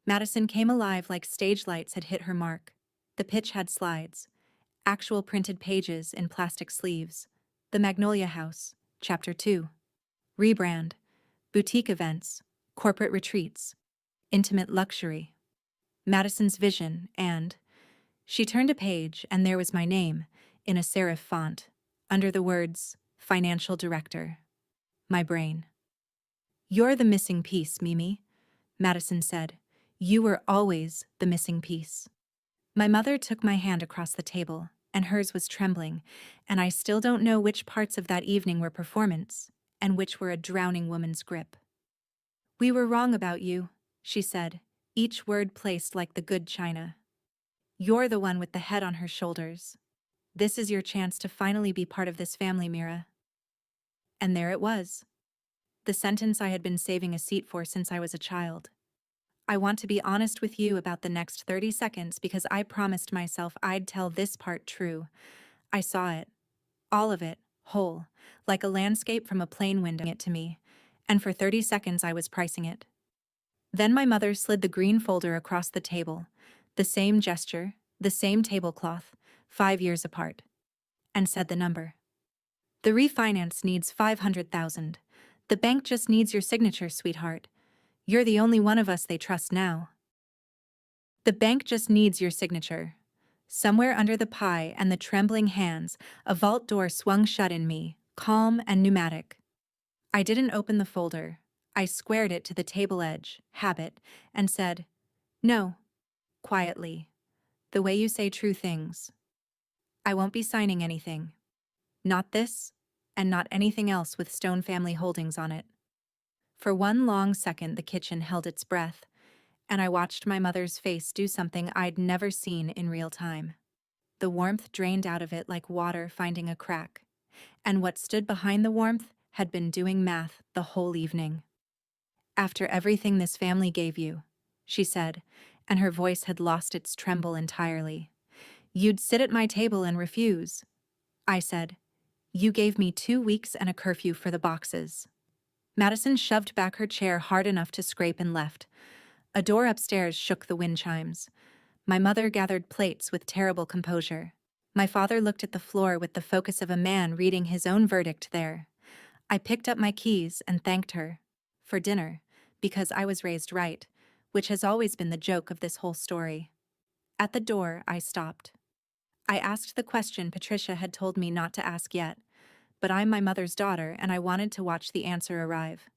Madison came alive like stage lights had hit her mark. The pitch had slides, actual printed pages in plastic sleeves. The Magnolia House, Chapter 2. Rebrand, boutique events, corporate retreats, intimate luxury. Madison's vision, and she turned a page and there was my name, in a serif font, under the words, Financial Director. My brain. "You're the missing piece, Mimi," Madison said. "You were always the missing piece." My mother took my hand across the table, and hers was trembling, and I still don't know which parts of that evening were performance, and which were a drowning woman's grip. "We were wrong about you," she said, each word placed like the good china. "You're the one with the head on her shoulders. This is your chance to finally be part of this family, Mira." And there it was. the sentence I had been saving a seat for since I was a child. I want to be honest with you about the next 30 seconds because I promised myself I'd tell this part true. I saw it. All of it, whole, like a landscape from a plane window it to me, and for 30 seconds I was pricing it. Then my mother slid the green folder across the table, the same gesture, the same tablecloth, 5 years apart, and said the number. The refinance needs 500,000. The bank just needs your signature, sweetheart. You're the only one of us they trust now. The bank just needs your signature. Somewhere under the pie and the trembling hands, a vault door swung shut in me, calm and pneumatic. I didn't open the folder. I squared it to the table edge, habit, and said, "No," quietly, the way you say true things. "I won't be signing anything. Not this, and not anything else with Stone Family Holdings on it." For one long second the kitchen held its breath, and I watched my mother's face do something I'd never seen in real time. The warmth drained out of it like water finding a crack, and what stood behind the warmth had been doing math the whole evening. "After everything this family gave you," she said, and her voice had lost its tremble entirely, "you'd sit at my table and refuse." I said, "You gave me 2 weeks and a curfew for the boxes." Madison shoved back her chair hard enough to scrape and left. A door upstairs shook the wind chimes. My mother gathered plates with terrible composure. My father looked at the floor with the focus of a man reading his own verdict there. I picked up my keys and thanked her. For dinner, because I was raised right, which has always been the joke of this whole story. At the door, I stopped. I asked the question Patricia had told me not to ask yet, but I'm my mother's daughter and I wanted to watch the answer arrive.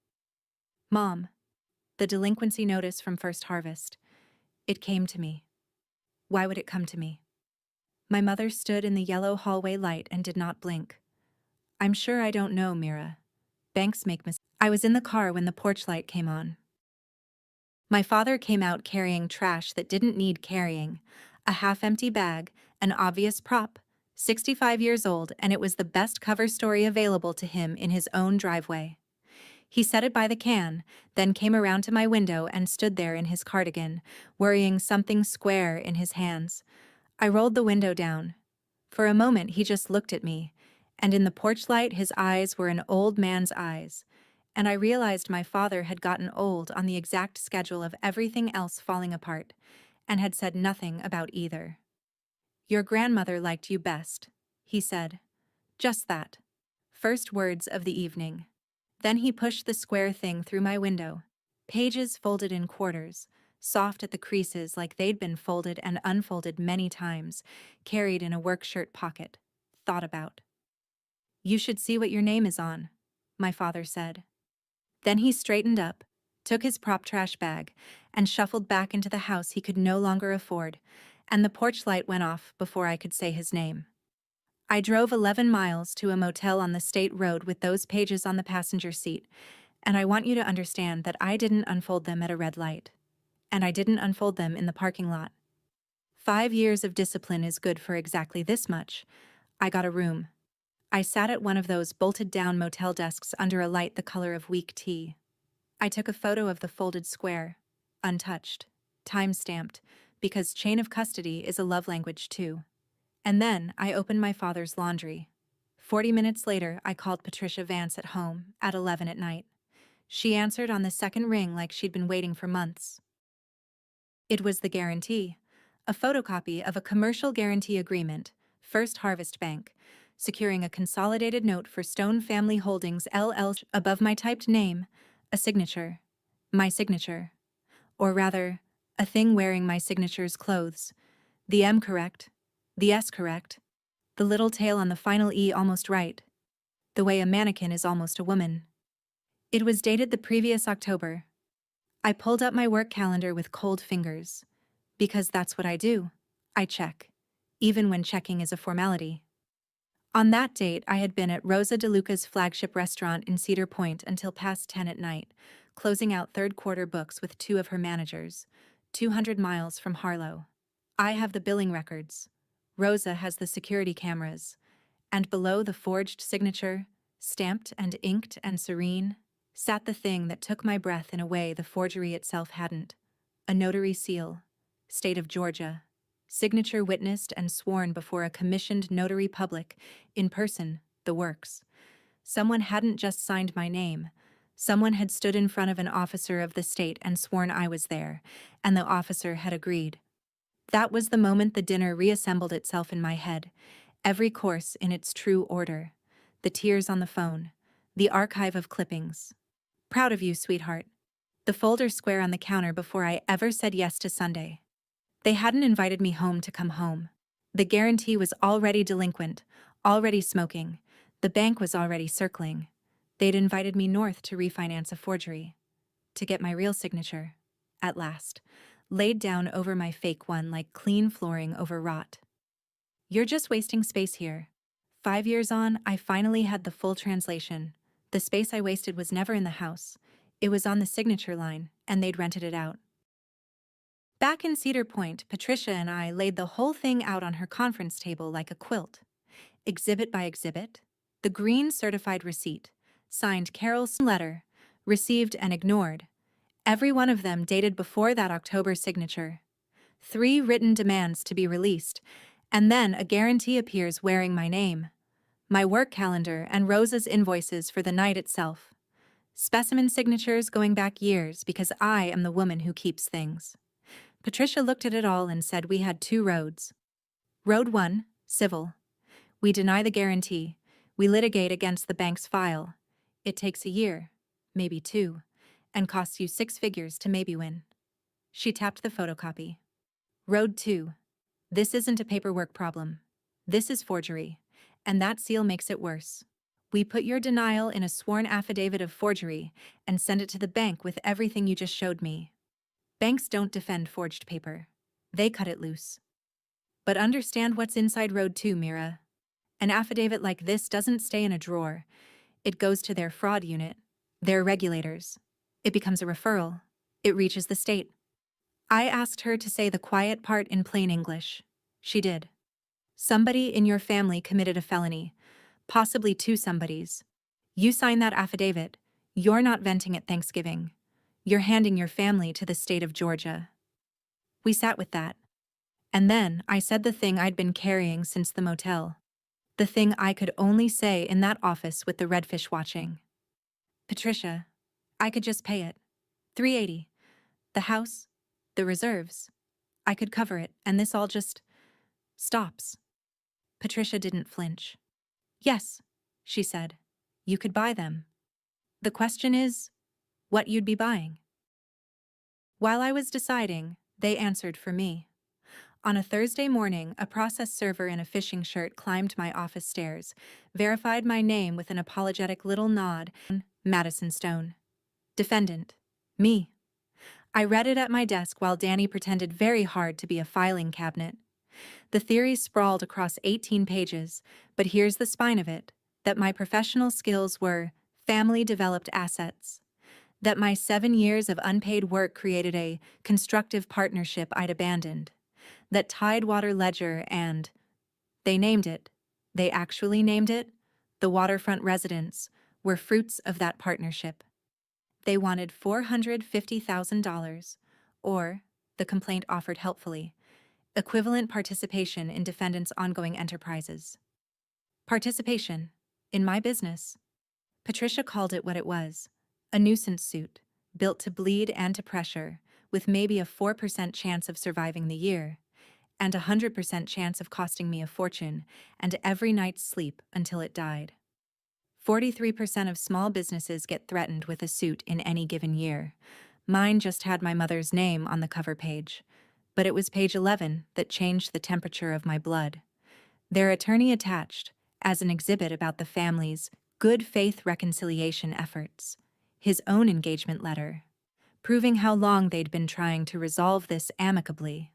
"Mom." The delinquency notice from First Harvest. It came to me. Why would it come to me? My mother stood in the yellow hallway light and did not blink. "I'm sure I don't know, Mira. Banks make mistakes." I was in the car when the porch light came on. My father came out carrying trash that didn't need carrying, a half-empty bag, an obvious prop, 65 years old, and it was the best cover story available to him in his own driveway. He set it by the can, then came around to my window and stood there in his cardigan, worrying something square in his hands. I rolled the window down. For a moment he just looked at me, and in the porch light his eyes were an old man's eyes, and I realized my father had gotten old on the exact schedule of everything else falling apart, and had said nothing about either. "Your grandmother liked you best," he said. Just that. First words of the evening. Then he pushed the square thing through my window. Pages folded in quarters, soft at the creases like they'd been folded and unfolded many times, carried in a work shirt pocket. Thought about. "You should see what your name is on," my father said. Then he straightened up, took his prop trash bag, and shuffled back into the house he could no longer afford, and the porch light went off before I could say his name. I drove 11 miles to a motel on the state road with those pages on the passenger seat, and I want you to understand that I didn't unfold them at a red light. And I didn't unfold them in the parking lot. 5 years of discipline is good for exactly this much. I got a room. I sat at one of those bolted-down motel desks under a light the color of weak tea. I took a photo of the folded square, untouched, time-stamped, because chain of custody is a love language too. And then I opened my father's laundry. 40 minutes later, I called Patricia Vance at home at 11 at night. She answered on the second ring like she'd been waiting for months. It was the guarantee, a photocopy of a commercial guarantee agreement, First Harvest Bank, securing a consolidated note for Stone Family Holdings LLC. Above my typed name, a signature. My signature. Or rather, a thing wearing my signature's clothes. The M correct. The S correct. The little tail on the final E almost right. The way a mannequin is almost a woman. It was dated the previous October. I pulled up my work calendar with cold fingers. Because that's what I do. I check. Even when checking is a formality. On that date, I had been at Rosa DeLuca's flagship restaurant in Cedar Point until past 10 at night, closing out third-quarter books with 2 of her managers, 200 miles from Harlow. I have the billing records. Rosa has the security cameras. And below the forged signature, stamped and inked and serene, sat the thing that took my breath in a way the forgery itself hadn't. A notary seal. State of Georgia. Signature witnessed and sworn before a commissioned notary public, in person, the works. Someone hadn't just signed my name. Someone had stood in front of an officer of the state and sworn I was there, and the officer had agreed. That was the moment the dinner reassembled itself in my head, every course in its true order. The tears on the phone. The archive of clippings. Proud of you, sweetheart. The folder square on the counter before I ever said yes to Sunday. They hadn't invited me home to come home. The guarantee was already delinquent, already smoking. The bank was already circling. They'd invited me north to refinance a forgery. To get my real signature. At last. Laid down over my fake one like clean flooring over rot. You're just wasting space here. 5 years on, I finally had the full translation. The space I wasted was never in the house. It was on the signature line, and they'd rented it out. Back in Cedar Point, Patricia and I laid the whole thing out on her conference table like a quilt. Exhibit by exhibit. The green certified receipt, signed Carol's letter, received and ignored. Every one of them dated before that October signature. 3 written demands to be released, and then a guarantee appears wearing my name. My work calendar and Rosa's invoices for the night itself. Specimen signatures going back years because I am the woman who keeps things. Patricia looked at it all and said we had 2 roads. Road 1, civil. We deny the guarantee. We litigate against the bank's file. It takes a year, maybe 2, and costs you 6 figures to maybe win. She tapped the photocopy. Road 2. This isn't a paperwork problem. This is forgery, and that seal makes it worse. We put your denial in a sworn affidavit of forgery and send it to the bank with everything you just showed me. Banks don't defend forged paper. They cut it loose. But understand what's inside Road 2, Mira. An affidavit like this doesn't stay in a drawer. It goes to their fraud unit, their regulators. It becomes a referral. It reaches the state. I asked her to say the quiet part in plain English. She did. Somebody in your family committed a felony, possibly 2 somebodies. You sign that affidavit. You're not venting at Thanksgiving. You're handing your family to the state of Georgia. We sat with that. And then I said the thing I'd been carrying since the motel. The thing I could only say in that office with the redfish watching. Patricia, I could just pay it. $380. The house, the reserves. I could cover it, and this all just stops. Patricia didn't flinch. Yes, she said. You could buy them. The question is, what you'd be buying. While I was deciding, they answered for me. On a Thursday morning, a process server in a fishing shirt climbed my office stairs, verified my name with an apologetic little nod. Madison Stone. Defendant. Me. I read it at my desk while Danny pretended very hard to be a filing cabinet. The theory sprawled across 18 pages, but here's the spine of it, that my professional skills were family-developed assets. That my 7 years of unpaid work created a constructive partnership I'd abandoned. That Tidewater Ledger and, they named it, they actually named it, the waterfront residence, were fruits of that partnership. They wanted $450,000, or, the complaint offered helpfully, equivalent participation in defendant's ongoing enterprises. Participation, in my business. Patricia called it what it was. A nuisance suit, built to bleed and to pressure, with maybe a 4% chance of surviving the year, and a 100% chance of costing me a fortune and every night's sleep until it died. 43% of small businesses get threatened with a suit in any given year. Mine just had my mother's name on the cover page, but it was page 11 that changed the temperature of my blood. Their attorney attached, as an exhibit about the family's good faith reconciliation efforts, his own engagement letter, proving how long they'd been trying to resolve this amicably.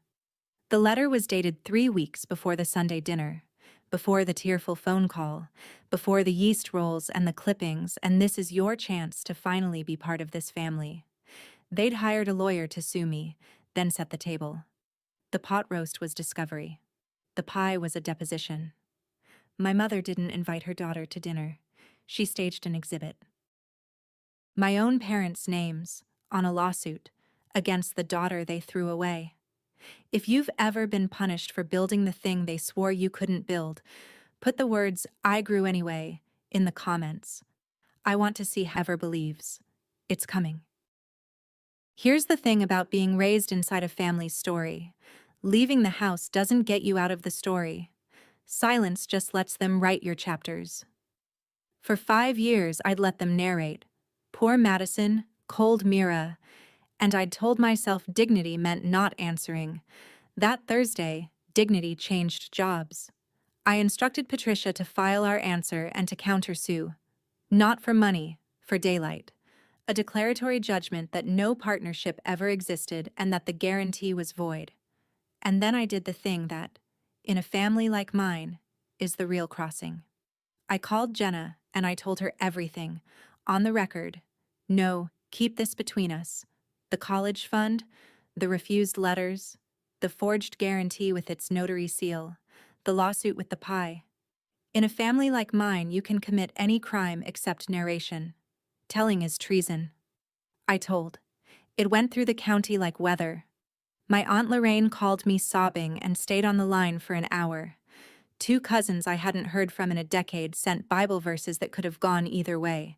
The letter was dated 3 weeks before the Sunday dinner, before the tearful phone call, before the yeast rolls and the clippings, and this is your chance to finally be part of this family. They'd hired a lawyer to sue me, then set the table. The pot roast was discovery. The pie was a deposition. My mother didn't invite her daughter to dinner. She staged an exhibit. My own parents' names on a lawsuit against the daughter they threw away. If you've ever been punished for building the thing they swore you couldn't build, put the words "I grew anyway" in the comments. I want to see whoever believes. It's coming. Here's the thing about being raised inside a family's story. Leaving the house doesn't get you out of the story. Silence just lets them write your chapters. For 5 years, I'd let them narrate. Poor Madison, cold Mira, and I'd told myself dignity meant not answering. That Thursday, dignity changed jobs. I instructed Patricia to file our answer and to countersue. Not for money, for daylight. A declaratory judgment that no partnership ever existed and that the guarantee was void. And then I did the thing that, in a family like mine, is the real crossing. I called Jenna and I told her everything, on the record. No, keep this between us. The college fund, the refused letters, the forged guarantee with its notary seal, the lawsuit with the pie. In a family like mine, you can commit any crime except narration. Telling is treason. I told. It went through the county like weather. My Aunt Lorraine called me sobbing and stayed on the line for an hour. 2 cousins I hadn't heard from in a decade sent Bible verses that could have gone either way.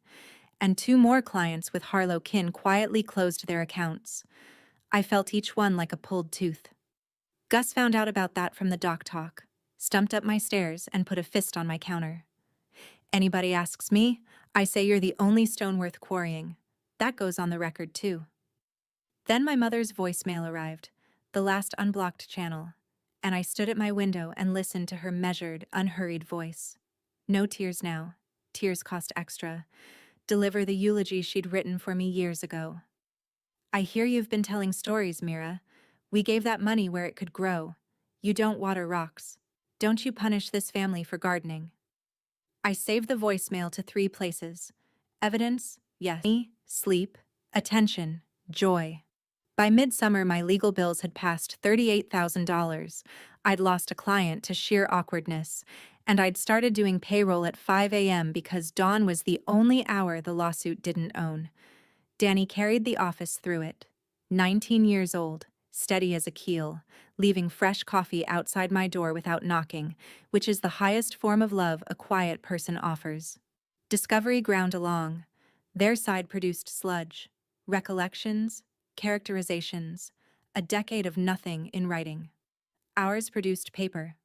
And 2 more clients with Harlow kin quietly closed their accounts. I felt each one like a pulled tooth. Gus found out about that from the doc talk, stumped up my stairs and put a fist on my counter. Anybody asks me, I say you're the only stone worth quarrying. That goes on the record too. Then my mother's voicemail arrived, the last unblocked channel, and I stood at my window and listened to her measured, unhurried voice. No tears now. Tears cost extra. Deliver the eulogy she'd written for me years ago. I hear you've been telling stories, Mira. We gave that money where it could grow. You don't water rocks. Don't you punish this family for gardening. I saved the voicemail to 3 places. Evidence, yes. Me, sleep, attention, joy. By midsummer, my legal bills had passed $38,000. I'd lost a client to sheer awkwardness, and I'd started doing payroll at 5 a.m. because dawn was the only hour the lawsuit didn't own. Danny carried the office through it. 19 years old, steady as a keel, leaving fresh coffee outside my door without knocking, which is the highest form of love a quiet person offers. Discovery ground along. Their side produced sludge, recollections, characterizations, a decade of nothing in writing. Ours produced paper.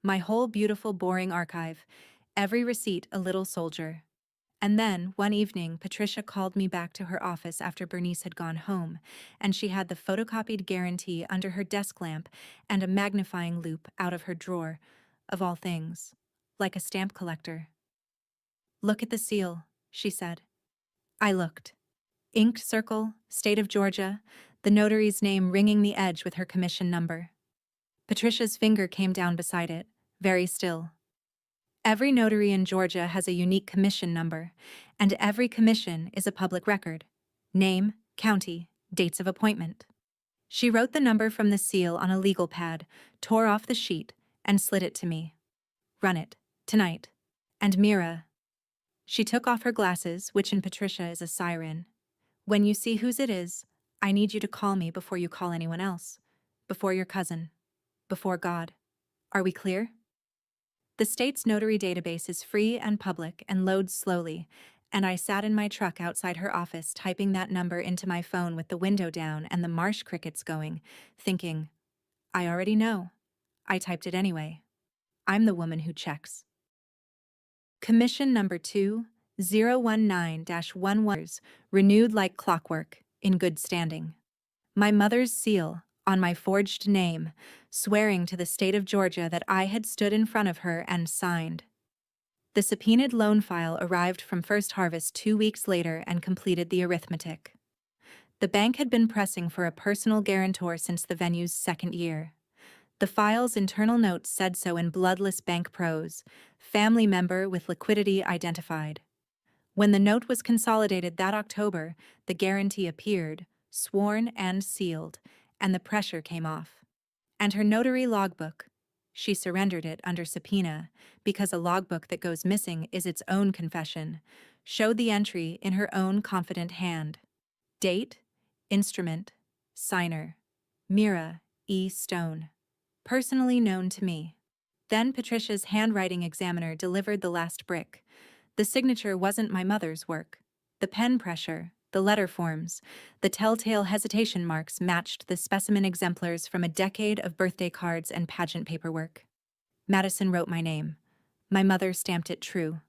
My whole beautiful, boring archive, every receipt a little soldier. And then, one evening, Patricia called me back to her office after Bernice had gone home, and she had the photocopied guarantee under her desk lamp and a magnifying loupe out of her drawer, of all things, like a stamp collector. "Look at the seal," she said. I looked. Inked circle, State of Georgia, the notary's name ringing the edge with her commission number. Patricia's finger came down beside it, very still. Every notary in Georgia has a unique commission number, and every commission is a public record. Name, county, dates of appointment. She wrote the number from the seal on a legal pad, tore off the sheet, and slid it to me. "Run it, tonight." And Mira. She took off her glasses, which in Patricia is a siren. "When you see whose it is, I need you to call me before you call anyone else. Before your cousin. Before God. Are we clear?" The state's notary database is free and public and loads slowly, and I sat in my truck outside her office typing that number into my phone with the window down and the marsh crickets going, thinking, I already know. I typed it anyway. I'm the woman who checks. Commission number 2019-11, renewed like clockwork, in good standing. My mother's seal, on my forged name, swearing to the state of Georgia that I had stood in front of her and signed. The subpoenaed loan file arrived from First Harvest 2 weeks later and completed the arithmetic. The bank had been pressing for a personal guarantor since the venue's 2nd year. The file's internal notes said so in bloodless bank prose, family member with liquidity identified. When the note was consolidated that October, the guarantee appeared, sworn and sealed, and the pressure came off. And her notary logbook. She surrendered it under subpoena, because a logbook that goes missing is its own confession, showed the entry in her own confident hand. Date, instrument, signer, Mira E. Stone. Personally known to me. Then Patricia's handwriting examiner delivered the last brick. The signature wasn't my mother's work. The pen pressure, the letter forms, the telltale hesitation marks matched the specimen exemplars from a decade of birthday cards and pageant paperwork. Madison wrote my name. My mother stamped it true.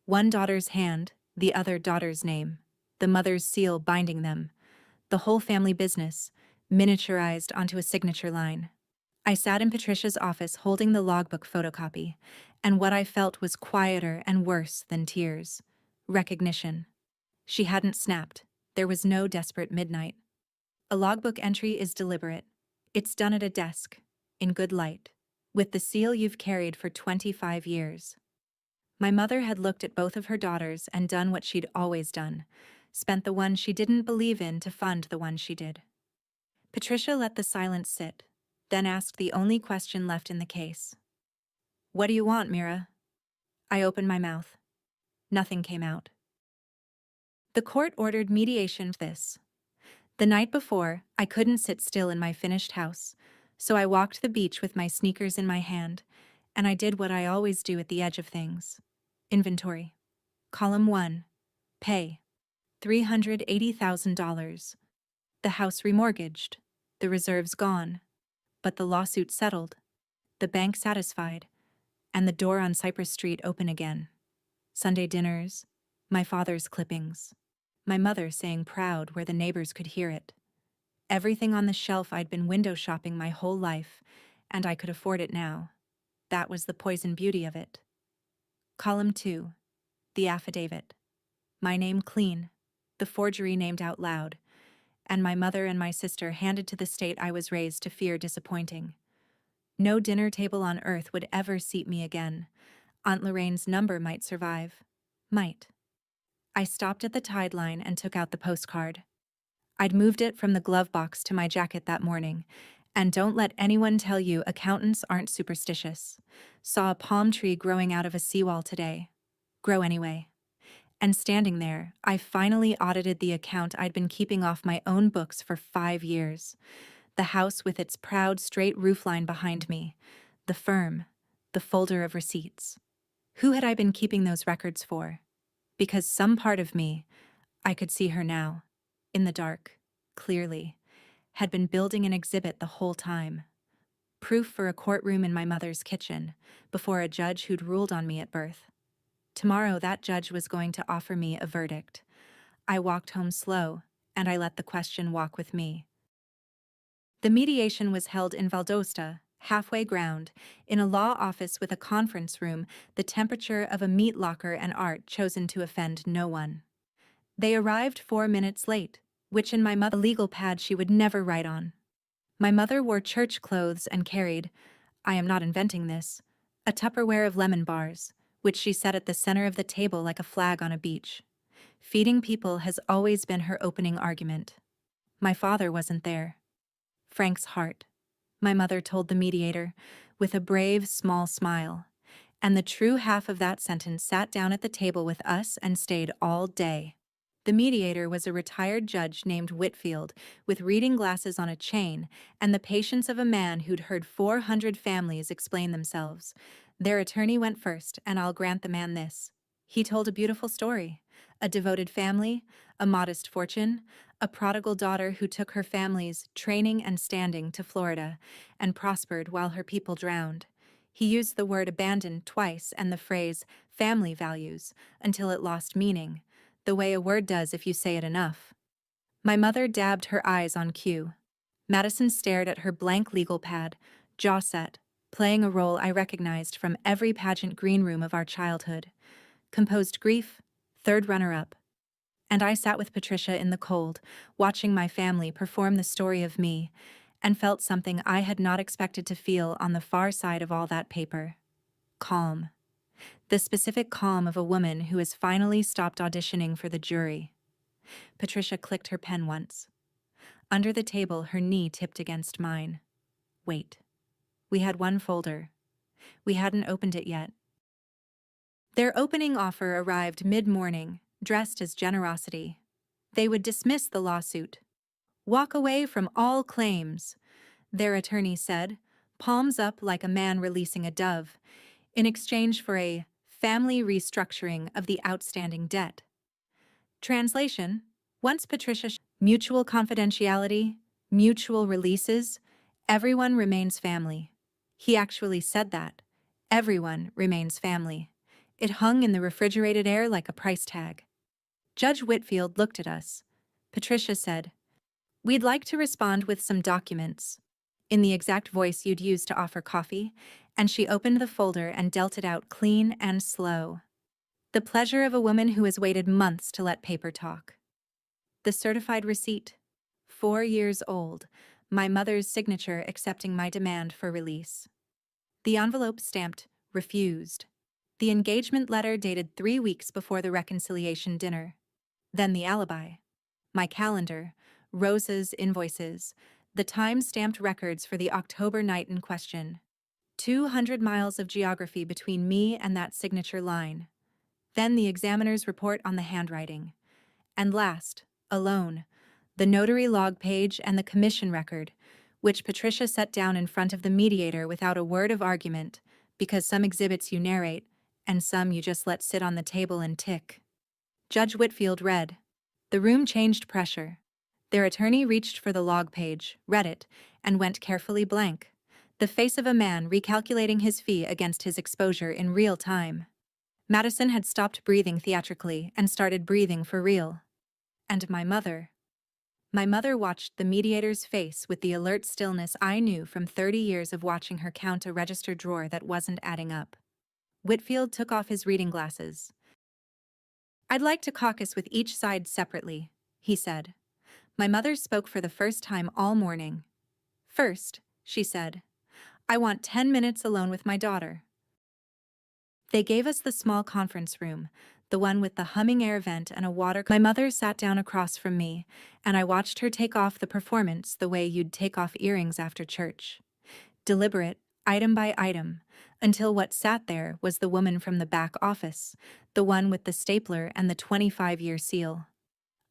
One daughter's hand, the other daughter's name. The mother's seal binding them. The whole family business, miniaturized onto a signature line. I sat in Patricia's office holding the logbook photocopy, and what I felt was quieter and worse than tears. Recognition. She hadn't snapped. There was no desperate midnight. A logbook entry is deliberate. It's done at a desk, in good light, with the seal you've carried for 25 years. My mother had looked at both of her daughters and done what she'd always done, spent the one she didn't believe in to fund the one she did. Patricia let the silence sit, then asked the only question left in the case. "What do you want, Mira?" I opened my mouth. Nothing came out. The court ordered mediation. The night before, I couldn't sit still in my finished house, so I walked the beach with my sneakers in my hand, and I did what I always do at the edge of things. Inventory. Column 1. Pay. $380,000. The house remortgaged. The reserves gone. But the lawsuit settled. The bank satisfied. And the door on Cypress Street open again. Sunday dinners. My father's clippings. My mother saying proud where the neighbors could hear it. Everything on the shelf I'd been window shopping my whole life, and I could afford it now. That was the poison beauty of it. Column 2. The affidavit. My name clean. The forgery named out loud. And my mother and my sister handed to the state I was raised to fear disappointing. No dinner table on earth would ever seat me again. Aunt Lorraine's number might survive. Might. I stopped at the tide line and took out the postcard. I'd moved it from the glove box to my jacket that morning, and don't let anyone tell you accountants aren't superstitious. Saw a palm tree growing out of a seawall today. Grow anyway. And standing there, I finally audited the account I'd been keeping off my own books for 5 years. The house with its proud straight roofline behind me. The firm. The folder of receipts. Who had I been keeping those records for? Because some part of me, I could see her now, in the dark, clearly, had been building an exhibit the whole time. Proof for a courtroom in my mother's kitchen, before a judge who'd ruled on me at birth. Tomorrow that judge was going to offer me a verdict. I walked home slow, and I let the question walk with me. The mediation was held in Valdosta, halfway ground, in a law office with a conference room, the temperature of a meat locker and art chosen to offend no one. They arrived 4 minutes late, which in my mother's legal pad she would never write on. My mother wore church clothes and carried, I am not inventing this, a Tupperware of lemon bars, which she set at the center of the table like a flag on a beach. Feeding people has always been her opening argument. My father wasn't there. Frank's heart, my mother told the mediator, with a brave, small smile, and the true half of that sentence sat down at the table with us and stayed all day. The mediator was a retired judge named Whitfield, with reading glasses on a chain, and the patience of a man who'd heard 400 families explain themselves. Their attorney went first, and I'll grant the man this. He told a beautiful story. A devoted family, a modest fortune, a prodigal daughter who took her family's training and standing to Florida and prospered while her people drowned. He used the word abandoned twice and the phrase family values until it lost meaning, the way a word does if you say it enough. My mother dabbed her eyes on cue. Madison stared at her blank legal pad, jaw set, playing a role I recognized from every pageant green room of our childhood. Composed grief, third runner-up. And I sat with Patricia in the cold, watching my family perform the story of me, and felt something I had not expected to feel on the far side of all that paper. Calm. The specific calm of a woman who has finally stopped auditioning for the jury. Patricia clicked her pen once. Under the table, her knee tipped against mine. Wait. We had one folder. We hadn't opened it yet. Their opening offer arrived mid-morning, dressed as generosity. They would dismiss the lawsuit. Walk away from all claims, their attorney said, palms up like a man releasing a dove, in exchange for a family restructuring of the outstanding debt. Translation: once Patricia mutual confidentiality, mutual releases, everyone remains family. He actually said that. Everyone remains family. It hung in the refrigerated air like a price tag. Judge Whitfield looked at us. Patricia said, "We'd like to respond with some documents," in the exact voice you'd use to offer coffee, and she opened the folder and dealt it out clean and slow. The pleasure of a woman who has waited months to let paper talk. The certified receipt. 4 years old, my mother's signature accepting my demand for release. The envelope stamped, refused. The engagement letter dated 3 weeks before the reconciliation dinner. Then the alibi. My calendar, Rosa's invoices, the time-stamped records for the October night in question. 200 miles of geography between me and that signature line. Then the examiner's report on the handwriting. And last, alone, the notary log page and the commission record, which Patricia set down in front of the mediator without a word of argument, because some exhibits you narrate, and some you just let sit on the table and tick. Judge Whitfield read. The room changed pressure. Their attorney reached for the log page, read it, and went carefully blank. The face of a man recalculating his fee against his exposure in real time. Madison had stopped breathing theatrically and started breathing for real. And my mother. My mother watched the mediator's face with the alert stillness I knew from 30 years of watching her count a register drawer that wasn't adding up. Whitfield took off his reading glasses. I'd like to caucus with each side separately, he said. My mother spoke for the first time all morning. First, she said, I want 10 minutes alone with my daughter. They gave us the small conference room, the one with the humming air vent and a water. My mother sat down across from me, and I watched her take off the performance the way you'd take off earrings after church. Deliberate, item by item, until what sat there was the woman from the back office, the one with the stapler and the 25-year seal.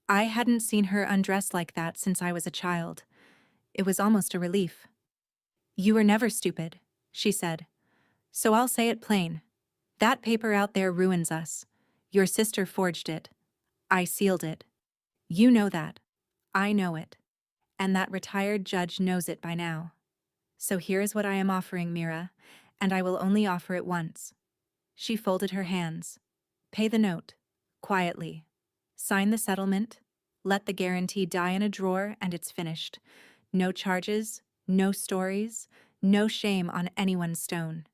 I hadn't seen her undress like that since I was a child. It was almost a relief. You were never stupid, she said. So I'll say it plain. That paper out there ruins us. Your sister forged it. I sealed it. You know that. I know it. And that retired judge knows it by now. So here is what I am offering, Mira, and I will only offer it once. She folded her hands. Pay the note. Quietly. Sign the settlement. Let the guarantee die in a drawer and it's finished. No charges, no stories, no shame on anyone's stone.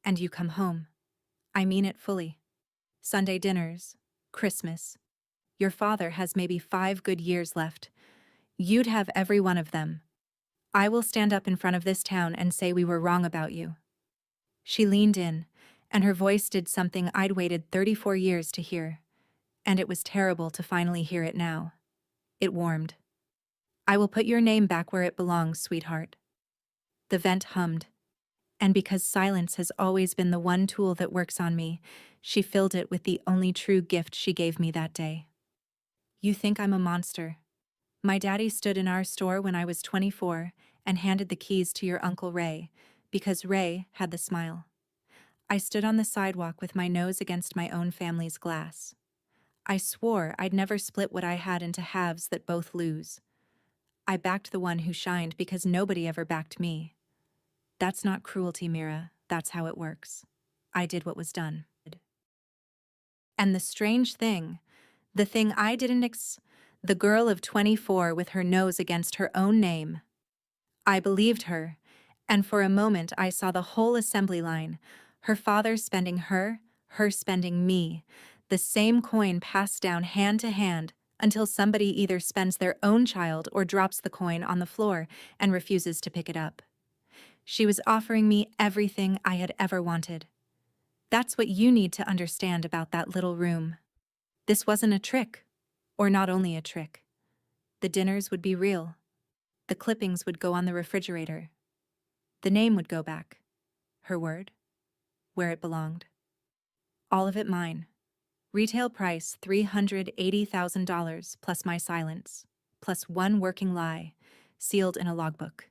And you come home. I mean it fully. Sunday dinners, Christmas. Your father has maybe 5 good years left. You'd have every one of them. I will stand up in front of this town and say we were wrong about you. She leaned in, and her voice did something I'd waited 34 years to hear. And it was terrible to finally hear it now. It warmed. I will put your name back where it belongs, sweetheart. The vent hummed. And because silence has always been the one tool that works on me, she filled it with the only true gift she gave me that day. You think I'm a monster. My daddy stood in our store when I was 24 and handed the keys to your Uncle Ray, because Ray had the smile. I stood on the sidewalk with my nose against my own family's glass. I swore I'd never split what I had into halves that both lose. I backed the one who shined because nobody ever backed me. That's not cruelty, Mira. That's how it works. I did what was done. And the strange thing, the thing I didn't the girl of 24 with her nose against her own name. I believed her, and for a moment I saw the whole assembly line, her father spending her spending me, the same coin passed down hand to hand until somebody either spends their own child or drops the coin on the floor and refuses to pick it up. She was offering me everything I had ever wanted. That's what you need to understand about that little room. This wasn't a trick, or not only a trick. The dinners would be real. The clippings would go on the refrigerator. The name would go back. Her word, where it belonged. All of it mine. Retail price $380,000 plus my silence, plus one working lie, sealed in a logbook.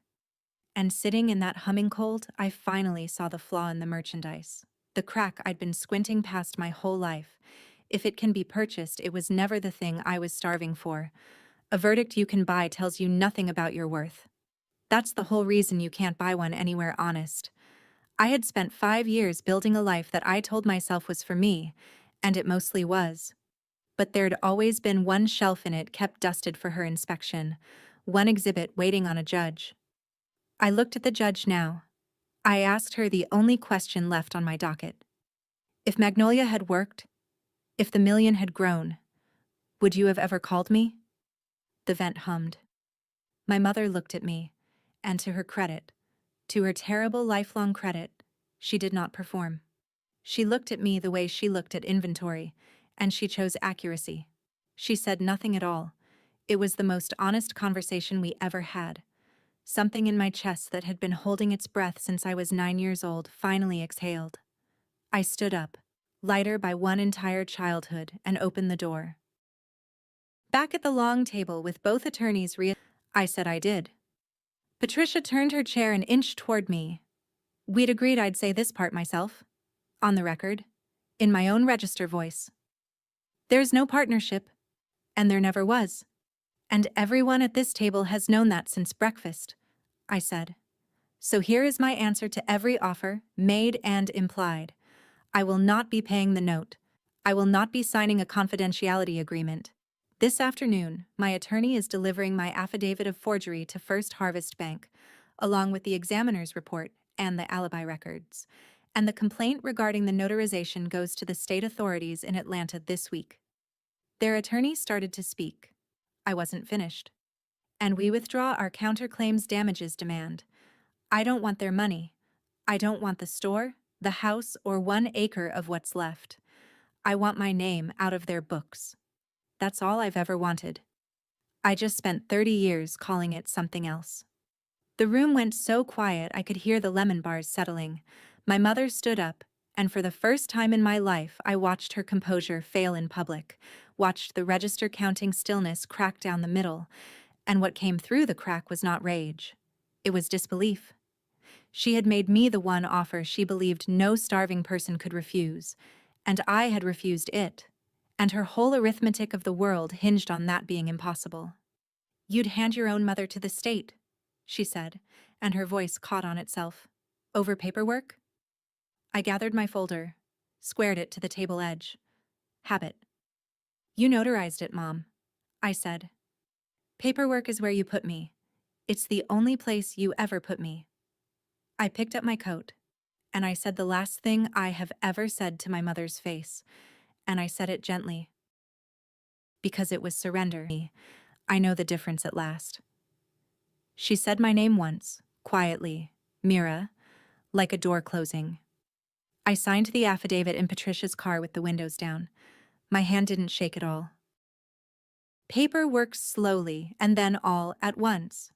And sitting in that humming cold, I finally saw the flaw in the merchandise. The crack I'd been squinting past my whole life. If it can be purchased, it was never the thing I was starving for. A verdict you can buy tells you nothing about your worth. That's the whole reason you can't buy one anywhere honest. I had spent 5 years building a life that I told myself was for me, and it mostly was. But there'd always been one shelf in it kept dusted for her inspection, one exhibit waiting on a judge. I looked at the judge now. I asked her the only question left on my docket. If Magnolia had worked, if the million had grown, would you have ever called me? The vent hummed. My mother looked at me, and to her credit, to her terrible lifelong credit, she did not perform. She looked at me the way she looked at inventory, and she chose accuracy. She said nothing at all. It was the most honest conversation we ever had. Something in my chest that had been holding its breath since I was 9 years old finally exhaled. I stood up, lighter by one entire childhood, and opened the door. Back at the long table with both attorneys I said I did. Patricia turned her chair an inch toward me. We'd agreed I'd say this part myself. On the record. In my own register voice. There's no partnership. And there never was. And everyone at this table has known that since breakfast, I said. So here is my answer to every offer, made and implied. I will not be paying the note. I will not be signing a confidentiality agreement. This afternoon, my attorney is delivering my affidavit of forgery to First Harvest Bank, along with the examiner's report and the alibi records. And the complaint regarding the notarization goes to the state authorities in Atlanta this week. Their attorney started to speak. I wasn't finished. And we withdraw our counterclaims damages demand. I don't want their money. I don't want the store, the house, or 1 acre of what's left. I want my name out of their books. That's all I've ever wanted. I just spent 30 years calling it something else. The room went so quiet I could hear the lemon bars settling. My mother stood up, and for the first time in my life I watched her composure fail in public, watched the register counting stillness crack down the middle, and what came through the crack was not rage. It was disbelief. She had made me the one offer she believed no starving person could refuse, and I had refused it, and her whole arithmetic of the world hinged on that being impossible. You'd hand your own mother to the state, she said, and her voice caught on itself. Over paperwork? I gathered my folder, squared it to the table edge. Habit. You notarized it, Mom, I said. Paperwork is where you put me. It's the only place you ever put me. I picked up my coat, and I said the last thing I have ever said to my mother's face, and I said it gently. Because it was surrender. I know the difference at last. She said my name once, quietly, Mira, like a door closing. I signed the affidavit in Patricia's car with the windows down. My hand didn't shake at all. Paper works slowly and then all at once.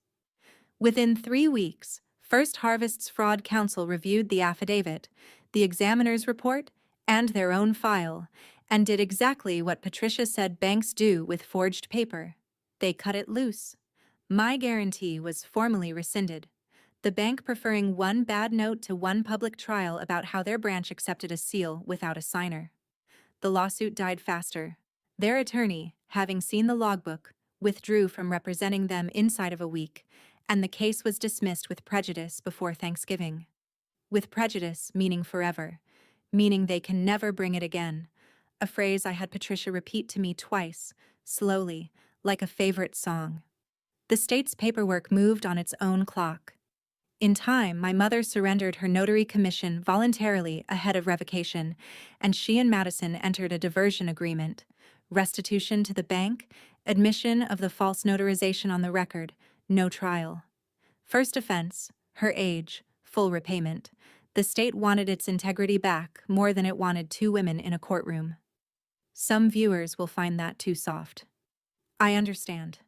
Within 3 weeks, First Harvest's Fraud Counsel reviewed the affidavit, the examiner's report, and their own file, and did exactly what Patricia said banks do with forged paper. They cut it loose. My guarantee was formally rescinded, the bank preferring one bad note to one public trial about how their branch accepted a seal without a signer. The lawsuit died faster. Their attorney, having seen the logbook, withdrew from representing them inside of a week, and the case was dismissed with prejudice before Thanksgiving. With prejudice meaning forever, meaning they can never bring it again, a phrase I had Patricia repeat to me twice, slowly, like a favorite song. The state's paperwork moved on its own clock. In time, my mother surrendered her notary commission voluntarily ahead of revocation, and she and Madison entered a diversion agreement, restitution to the bank, admission of the false notarization on the record, no trial. First offense, her age, full repayment. The state wanted its integrity back more than it wanted 2 women in a courtroom. Some viewers will find that too soft. I understand.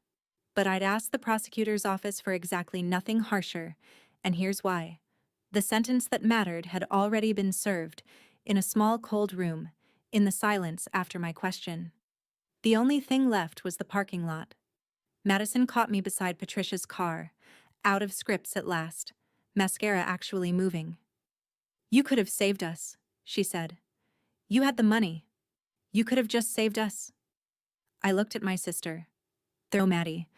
But I'd asked the prosecutor's office for exactly nothing harsher, and here's why. The sentence that mattered had already been served, in a small cold room, in the silence after my question. The only thing left was the parking lot. Madison caught me beside Patricia's car, out of scripts at last, mascara actually moving. "You could have saved us," she said. "You had the money. You could have just saved us." I looked at my sister. "No, Maddie,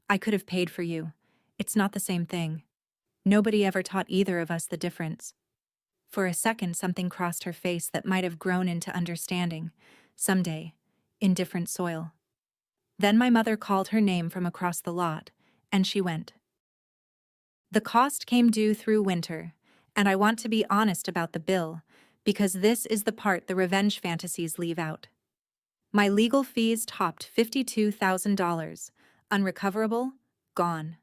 I could have paid for you. It's not the same thing. Nobody ever taught either of us the difference." For a second, something crossed her face that might have grown into understanding, someday, in different soil. Then my mother called her name from across the lot, and she went. The cost came due through winter, and I want to be honest about the bill, because this is the part the revenge fantasies leave out. My legal fees topped $52,000, unrecoverable, gone.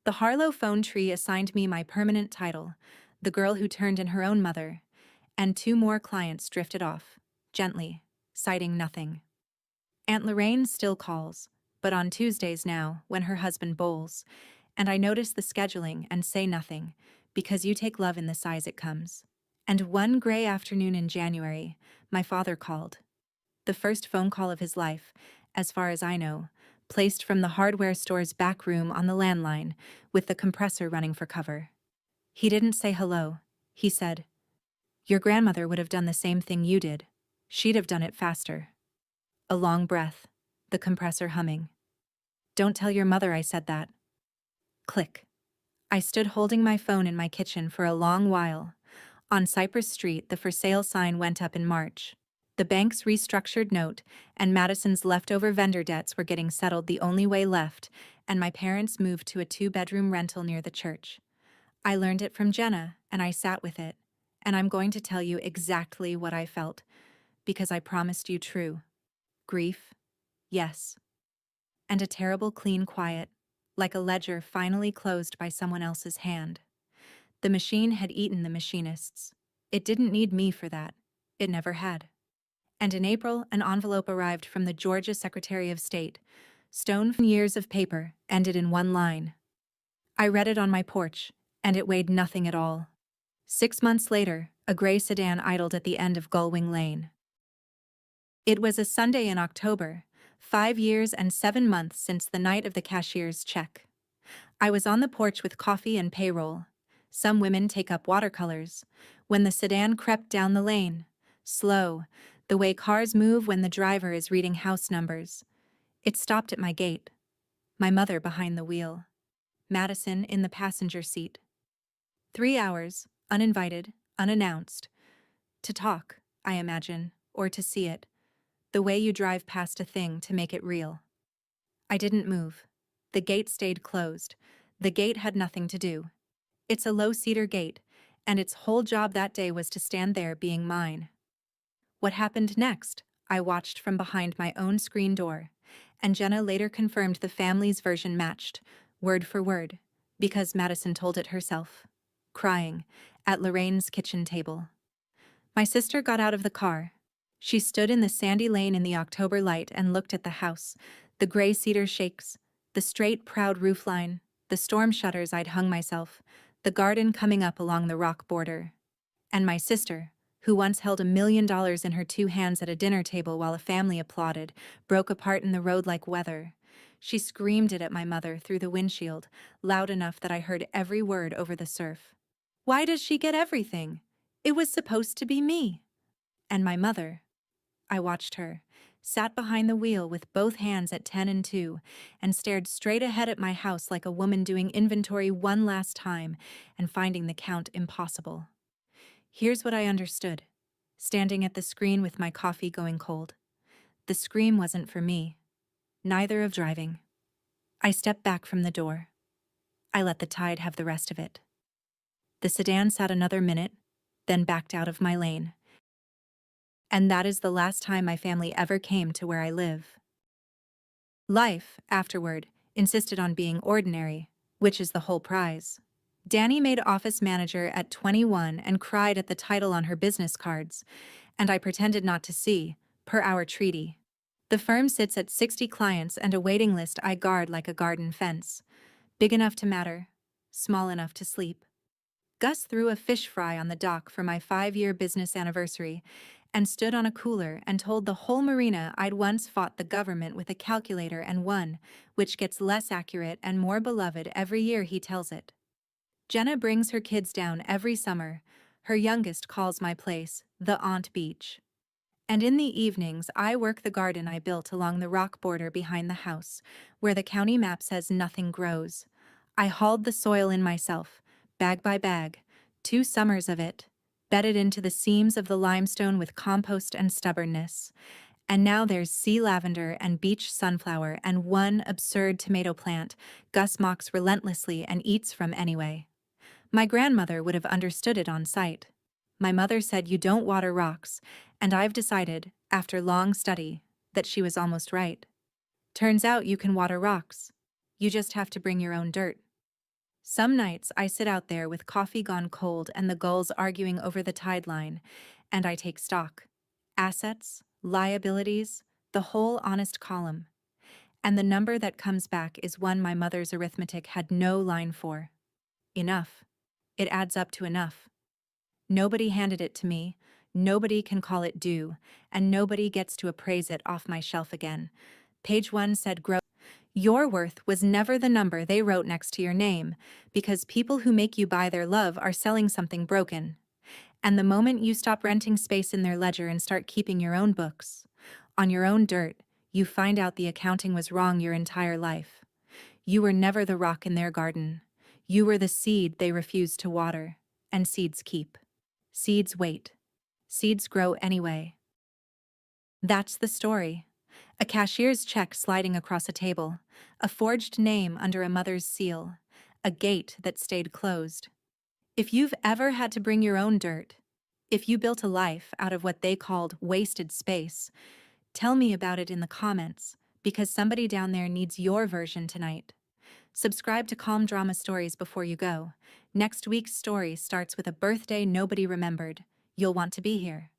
The Harlow phone tree assigned me my permanent title, the girl who turned in her own mother, and 2 more clients drifted off, gently, citing nothing. Aunt Lorraine still calls, but on Tuesdays now, when her husband bowls, and I notice the scheduling and say nothing, because you take love in the size it comes. And one gray afternoon in January, my father called. The first phone call of his life, as far as I know, placed from the hardware store's back room on the landline, with the compressor running for cover. He didn't say hello. He said, "Your grandmother would have done the same thing you did. She'd have done it faster." A long breath, the compressor humming. "Don't tell your mother I said that." Click. I stood holding my phone in my kitchen for a long while. On Cypress Street, the for sale sign went up in March. The bank's restructured note and Madison's leftover vendor debts were getting settled the only way left, and my parents moved to a 2-bedroom rental near the church. I learned it from Jenna, and I sat with it, and I'm going to tell you exactly what I felt, because I promised you true. Grief, yes. And a terrible clean quiet, like a ledger finally closed by someone else's hand. The machine had eaten the machinists. It didn't need me for that. It never had. And in April, an envelope arrived from the Georgia Secretary of State. Stone from years of paper, ended in one line. I read it on my porch, and it weighed nothing at all. 6 months later, a gray sedan idled at the end of Gullwing Lane. It was a Sunday in October, 5 years and 7 months since the night of the cashier's check. I was on the porch with coffee and payroll. Some women take up watercolors. When the sedan crept down the lane, slow, the way cars move when the driver is reading house numbers. It stopped at my gate. My mother behind the wheel. Madison in the passenger seat. 3 hours, uninvited, unannounced. To talk, I imagine, or to see it. The way you drive past a thing to make it real. I didn't move. The gate stayed closed. The gate had nothing to do. It's a low cedar gate, and its whole job that day was to stand there being mine. What happened next? I watched from behind my own screen door, and Jenna later confirmed the family's version matched, word for word, because Madison told it herself. Crying, at Lorraine's kitchen table. My sister got out of the car. She stood in the sandy lane in the October light and looked at the house, the gray cedar shakes, the straight, proud roofline, the storm shutters I'd hung myself, the garden coming up along the rock border. And my sister, who once held $1 million in her 2 hands at a dinner table while a family applauded, broke apart in the road like weather. She screamed it at my mother through the windshield, loud enough that I heard every word over the surf. "Why does she get everything? It was supposed to be me." And my mother, I watched her, sat behind the wheel with both hands at 10 and 2, and stared straight ahead at my house like a woman doing inventory one last time and finding the count impossible. Here's what I understood, standing at the screen with my coffee going cold. The scream wasn't for me, neither of driving. I stepped back from the door. I let the tide have the rest of it. The sedan sat another minute, then backed out of my lane. And that is the last time my family ever came to where I live. Life, afterward, insisted on being ordinary, which is the whole prize. Danny made office manager at 21 and cried at the title on her business cards, and I pretended not to see, per our treaty. The firm sits at 60 clients and a waiting list I guard like a garden fence. Big enough to matter, small enough to sleep. Gus threw a fish fry on the dock for my 5-year business anniversary, and stood on a cooler and told the whole marina I'd once fought the government with a calculator and won, which gets less accurate and more beloved every year he tells it. Jenna brings her kids down every summer. Her youngest calls my place the Aunt Beach. And in the evenings, I work the garden I built along the rock border behind the house, where the county map says nothing grows. I hauled the soil in myself, bag by bag, 2 summers of it, bedded into the seams of the limestone with compost and stubbornness. And now there's sea lavender and beach sunflower and one absurd tomato plant Gus mocks relentlessly and eats from anyway. My grandmother would have understood it on sight. My mother said you don't water rocks, and I've decided, after long study, that she was almost right. Turns out you can water rocks. You just have to bring your own dirt. Some nights I sit out there with coffee gone cold and the gulls arguing over the tide line, and I take stock. Assets, liabilities, the whole honest column. And the number that comes back is one my mother's arithmetic had no line for. Enough. It adds up to enough. Nobody handed it to me, nobody can call it due, and nobody gets to appraise it off my shelf again. Page 1 said your worth was never the number they wrote next to your name, because people who make you buy their love are selling something broken. And the moment you stop renting space in their ledger and start keeping your own books, on your own dirt, you find out the accounting was wrong your entire life. You were never the rock in their garden. You were the seed they refused to water, and seeds keep. Seeds wait. Seeds grow anyway. That's the story. A cashier's check sliding across a table, a forged name under a mother's seal, a gate that stayed closed. If you've ever had to bring your own dirt, if you built a life out of what they called wasted space, tell me about it in the comments, because somebody down there needs your version tonight. Subscribe to Calm Drama Stories before you go. Next week's story starts with a birthday nobody remembered. You'll want to be here.